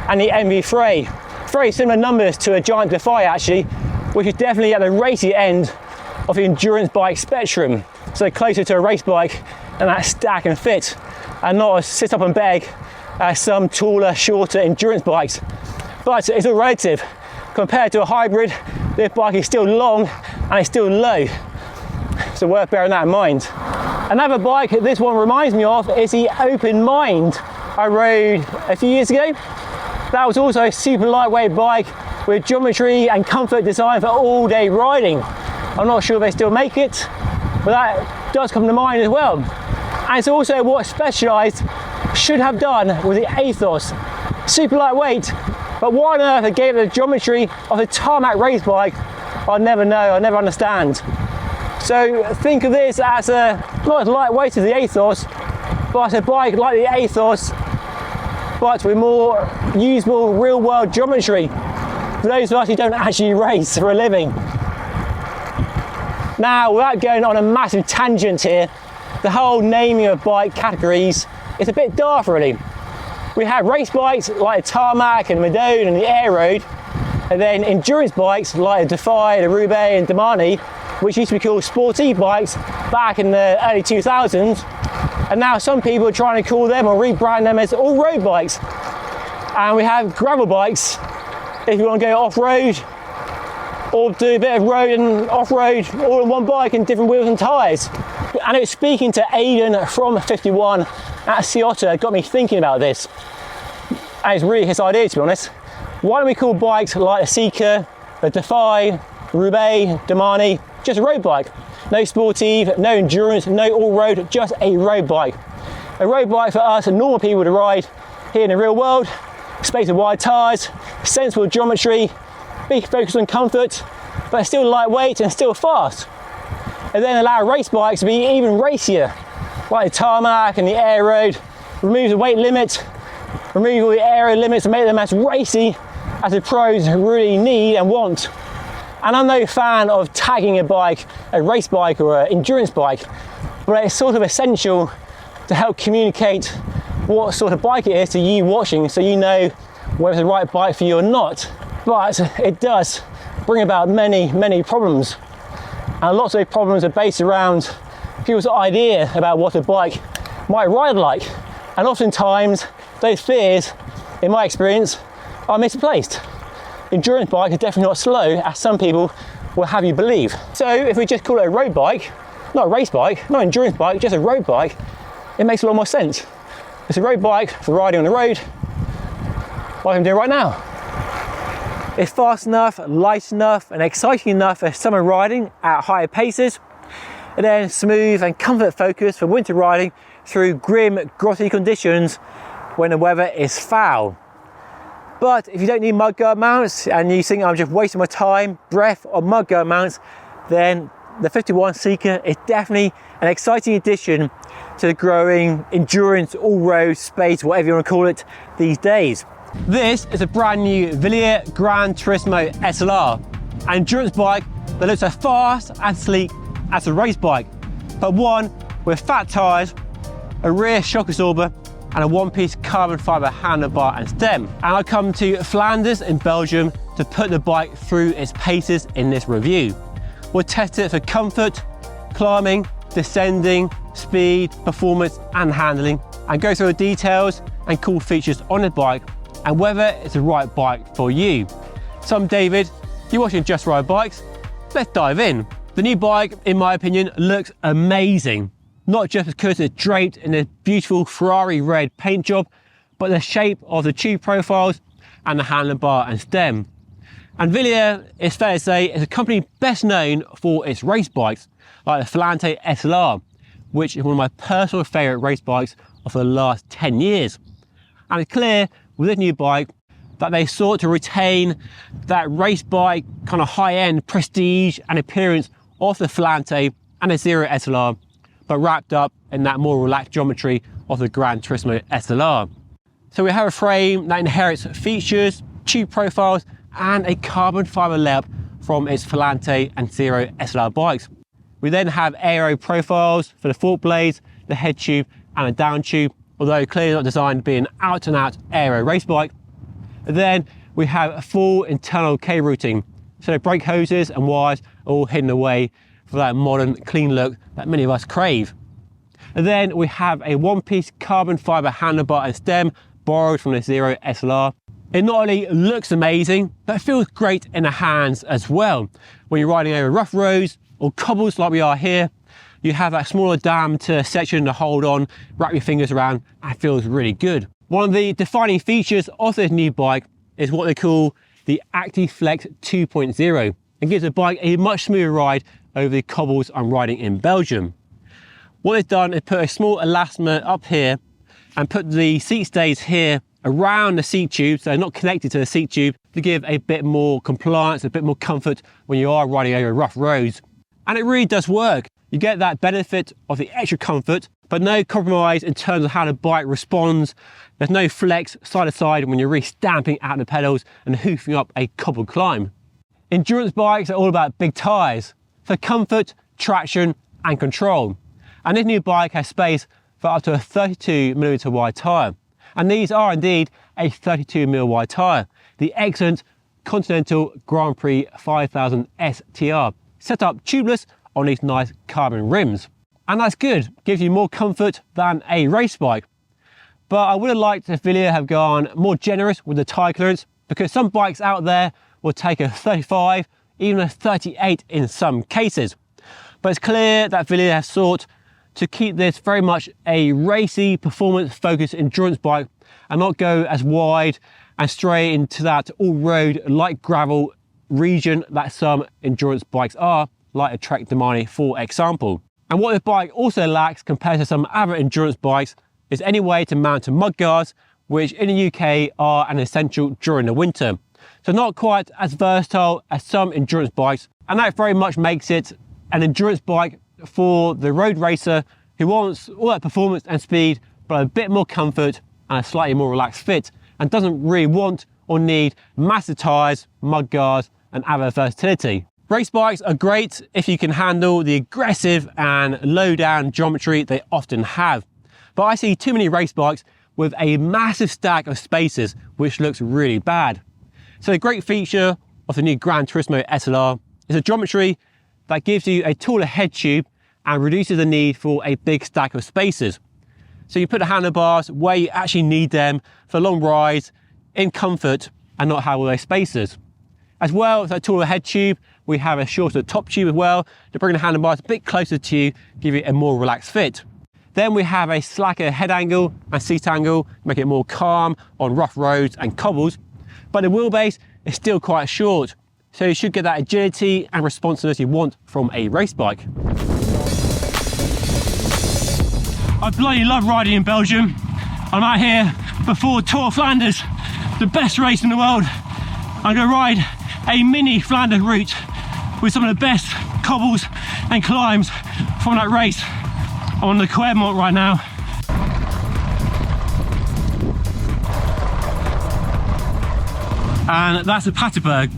and the MV Fray. Very similar numbers to a giant Defy actually, which is definitely at the racy end of the endurance bike spectrum. So closer to a race bike and that stack and fit, and not as sit up and beg as some taller, shorter endurance bikes. But it's all relative. Compared to a hybrid, this bike is still long and it's still low. So worth bearing that in mind. Another bike this one reminds me of is the Open Mind I rode a few years ago. That was also a super lightweight bike with geometry and comfort designed for all day riding. I'm not sure if they still make it, but that does come to mind as well. And it's also what Specialized should have done with the Athos. Super lightweight, but why on earth they gave it the geometry of a tarmac race bike, I'll never know, I'll never understand. So think of this as not as lightweight as the Athos, but a bike like the Athos, but with more usable real world geometry for those of us who don't actually race for a living. Now, without going on a massive tangent here, the whole naming of bike categories is a bit daft really. We have race bikes like the Tarmac and Madone and the Air Road, and then endurance bikes like the Defy, the Roubaix and Demani, which used to be called sporty bikes back in the early 2000s, and now some people are trying to call them or rebrand them as all road bikes. And we have gravel bikes if you want to go off-road or do a bit of road and off-road all on one bike and different wheels and tyres. And it was speaking to Aidan from FiftyOne at Ciotta got me thinking about this. And it's really his idea, to be honest. Why don't we call bikes like the Sika, the Defy, Roubaix, Demani, just a road bike? No sportive, no endurance, no all-road, just a road bike. A road bike for us normal people to ride here in the real world. Space of wide tyres, sensible geometry, big focus on comfort, but still lightweight and still fast. And then allow race bikes to be even racier, like the Tarmac and the Air Road. Remove the weight limit, remove all the aero limits and make them as racy as the pros really need and want. And I'm no fan of tagging a bike a race bike or an endurance bike, but it's sort of essential to help communicate what sort of bike it is to you watching, so you know whether it's the right bike for you or not. But it does bring about many problems, and lots of those problems are based around people's idea about what a bike might ride like, and oftentimes those fears, in my experience, are misplaced. Endurance bike is definitely not slow, as some people will have you believe. So if we just call it a road bike, not a race bike, not an endurance bike, just a road bike, it makes a lot more sense. It's a road bike for riding on the road, like I'm doing right now. It's fast enough, light enough, and exciting enough for summer riding at higher paces, and then smooth and comfort focused for winter riding through grim, grotty conditions when the weather is foul. But if you don't need mudguard mounts and you think I'm just wasting my time, breath on mudguard mounts, then the FiftyOne Sika is definitely an exciting addition to the growing endurance all-road space, whatever you want to call it these days. This is a brand new Wilier GranTurismo SLR, an endurance bike that looks as fast and sleek as a race bike, but one with fat tyres, a rear shock absorber, and a one-piece carbon fibre handlebar and stem. And I come to Flanders in Belgium to put the bike through its paces in this review. We'll test it for comfort, climbing, descending, speed, performance and handling, and go through the details and cool features on the bike and whether it's the right bike for you. So I'm David, you're watching Just Ride Bikes. Let's dive in. The new bike, in my opinion, looks amazing. Not just because it's draped in a beautiful Ferrari red paint job, but the shape of the tube profiles and the handlebar and stem. And Wilier, it's fair to say, is a company best known for its race bikes, like the Volante SLR, which is one of my personal favourite race bikes of the last 10 years. And it's clear with this new bike that they sought to retain that race bike kind of high-end prestige and appearance of the Volante and the Zero SLR, but wrapped up in that more relaxed geometry of the GranTurismo SLR. So we have a frame that inherits features, tube profiles, and a carbon fibre layup from its Volante and Zero SLR bikes. We then have aero profiles for the fork blades, the head tube and the down tube, although clearly not designed to be an out and out aero race bike. And then we have a full internal K routing, so the brake hoses and wires are all hidden away for that modern clean look that many of us crave. And then we have a one-piece carbon fibre handlebar and stem borrowed from the Zero SLR. It not only looks amazing, but it feels great in the hands as well. When you're riding over rough roads or cobbles like we are here, you have that smaller diameter section to hold on, wrap your fingers around, and it feels really good. One of the defining features of this new bike is what they call the ActiFlex 2.0, and gives the bike a much smoother ride over the cobbles I'm riding in Belgium. What they've done is put a small elastomer up here and put the seat stays here around the seat tube, so they're not connected to the seat tube, to give a bit more compliance, a bit more comfort when you are riding over rough roads. And it really does work. You get that benefit of the extra comfort, but no compromise in terms of how the bike responds. There's no flex side to side when you're really stamping out the pedals and hoofing up a cobble climb. Endurance bikes are all about big tyres, for comfort, traction and control. And this new bike has space for up to a 32mm wide tyre. And these are indeed a 32mm wide tyre, the excellent Continental Grand Prix 5000 STR, set up tubeless on these nice carbon rims. And that's good, gives you more comfort than a race bike. But I would have liked if Wilier have gone more generous with the tyre clearance, because some bikes out there will take a 35, even a 38 in some cases. But it's clear that Wilier have sought to keep this very much a racy, performance-focused endurance bike and not go as wide and stray into that all-road, light gravel region that some endurance bikes are, like a Trek Domani for example. And what this bike also lacks compared to some other endurance bikes is any way to mount to mudguards, which in the UK are an essential during the winter. So not quite as versatile as some endurance bikes, and that very much makes it an endurance bike for the road racer who wants all that performance and speed, but a bit more comfort and a slightly more relaxed fit, and doesn't really want or need massive tyres, mudguards and other versatility. Race bikes are great if you can handle the aggressive and low down geometry they often have. But I see too many race bikes with a massive stack of spacers, which looks really bad. So the great feature of the new GranTurismo SLR is a geometry that gives you a taller head tube and reduces the need for a big stack of spacers. So you put the handlebars where you actually need them for long rides in comfort and not have all those spacers. As well as that taller head tube, we have a shorter top tube as well to bring the handlebars a bit closer to you, give you a more relaxed fit. Then we have a slacker head angle and seat angle, make it more calm on rough roads and cobbles. But the wheelbase is still quite short, so you should get that agility and responsiveness you want from a race bike. I bloody love riding in Belgium. I'm out here before Tour of Flanders, the best race in the world. I'm going to ride a mini Flanders route with some of the best cobbles and climbs from that race. I'm on the Quermont right now. And that's the Paterberg.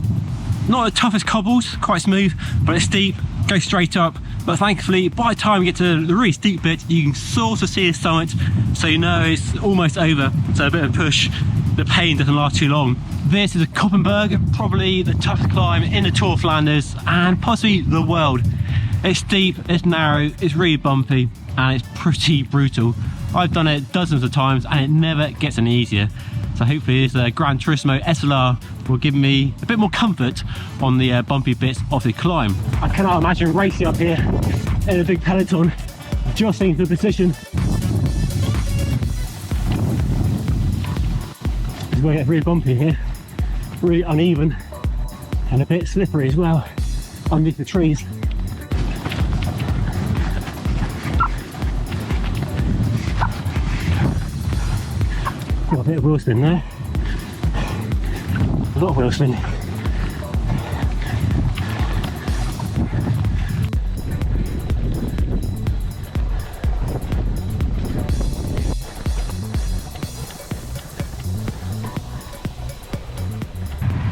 Not the toughest cobbles, quite smooth, but it's steep, goes straight up. But thankfully, by the time we get to the really steep bit, you can sort of see the summit, so you know it's almost over. So a bit of a push, the pain doesn't last too long. This is a Koppenberg, probably the toughest climb in the Tour of Flanders and possibly the world. It's steep, it's narrow, it's really bumpy, and it's pretty brutal. I've done it dozens of times and it never gets any easier. So hopefully this GranTurismo SLR will give me a bit more comfort on the bumpy bits of the climb. I cannot imagine racing up here in a big peloton, jostling for position. It's going to get really bumpy here, really uneven and a bit slippery as well underneath the trees. Got a bit of wheel spin there. A lot of wheel spin.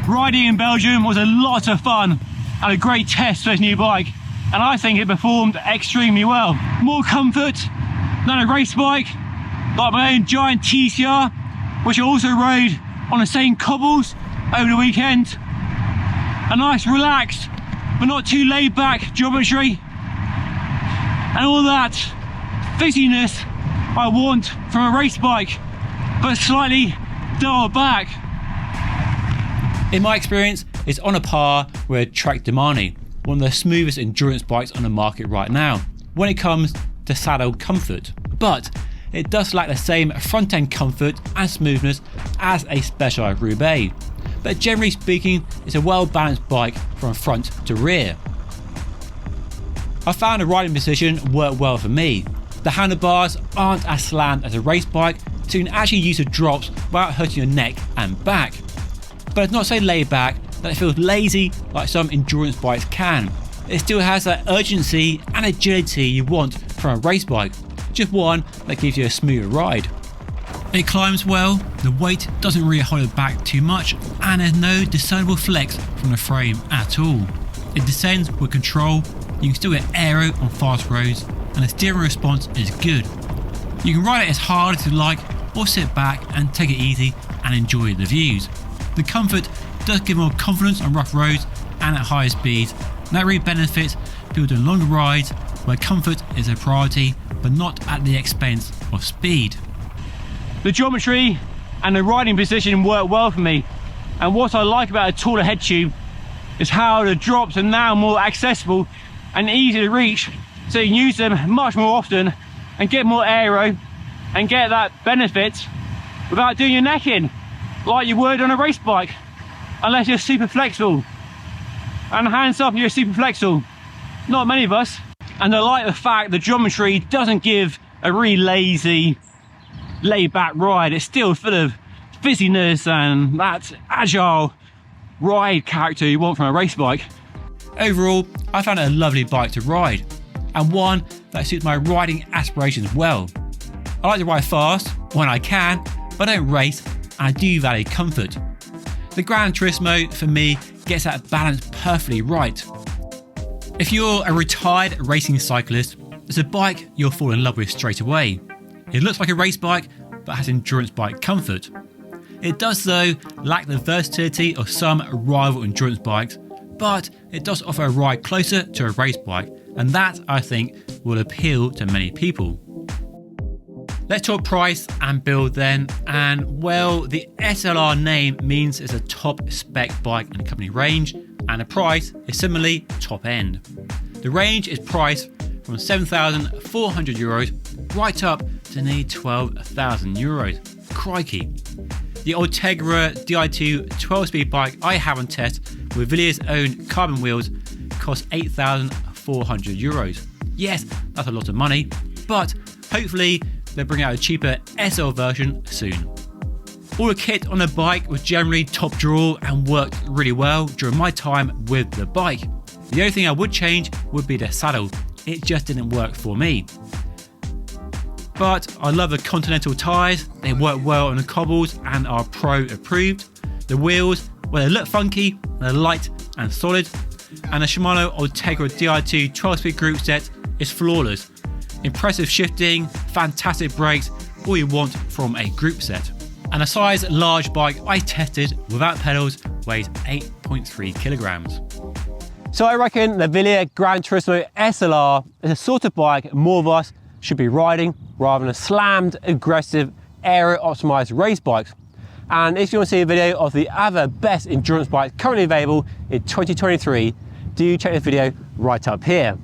Riding in Belgium was a lot of fun and a great test for this new bike, and I think it performed extremely well. More comfort than a race bike, like my own giant TCR, which I also rode on the same cobbles over the weekend. A nice relaxed but not too laid back geometry, and all that fizziness I want from a race bike, but slightly dialed back. In my experience, it's on a par with Trek Domani, one of the smoothest endurance bikes on the market right now when it comes to saddle comfort. But it does lack the same front end comfort and smoothness as a Specialized Roubaix. But generally speaking, it's a well balanced bike from front to rear. I found the riding position worked well for me. The handlebars aren't as slammed as a race bike, so you can actually use the drops without hurting your neck and back. But it's not so laid back that it feels lazy like some endurance bikes can. It still has that urgency and agility you want from a race bike, just one that gives you a smoother ride. It climbs well, the weight doesn't really hold it back too much, and there's no discernible flex from the frame at all. It descends with control, you can still get aero on fast roads, and the steering response is good. You can ride it as hard as you like, or sit back and take it easy and enjoy the views. The comfort does give more confidence on rough roads and at higher speeds, and that really benefits people doing longer rides where comfort is a priority, but not at the expense of speed. The geometry and the riding position work well for me, and what I like about a taller head tube is how the drops are now more accessible and easy to reach, so you can use them much more often and get more aero and get that benefit without doing your neck in like you would on a race bike, unless you're super flexible. And hands up, you're super flexible. Not many of us. And I like the fact the geometry doesn't give a really lazy, laid back ride. It's still full of fizziness and that agile ride character you want from a race bike. Overall, I found it a lovely bike to ride, and one that suits my riding aspirations well. I like to ride fast when I can, but I don't race, and I do value comfort. The GranTurismo for me gets that balance perfectly right. If you're a retired racing cyclist, it's a bike you'll fall in love with straight away. It looks like a race bike, but has endurance bike comfort. It does though lack the versatility of some rival endurance bikes, but it does offer a ride closer to a race bike, and that I think will appeal to many people. Let's talk price and build then, and well, the SLR name means it's a top spec bike in the company range, and the price is similarly top end. The range is priced from €7,400 right up to nearly €12,000. Crikey. The Ultegra Di2 12-speed bike I have on test with Wilier's own carbon wheels costs €8,400. Yes, that's a lot of money, but hopefully they'll bring out a cheaper SL version soon. All the kit on the bike was generally top drawer and worked really well during my time with the bike. The only thing I would change would be the saddle. It just didn't work for me. But I love the Continental tyres, they work well on the cobbles and are pro approved. The wheels, well, they look funky, they're light and solid, and the Shimano Ultegra Di2 12-speed group set is flawless. Impressive shifting, fantastic brakes, all you want from a group set. And a size large bike I tested without pedals weighs 8.3 kilograms. So I reckon the Wilier GranTurismo SLR is a sort of bike more of us should be riding rather than a slammed, aggressive, aero-optimized race bikes. And if you want to see a video of the other best endurance bikes currently available in 2023, do check this video right up here.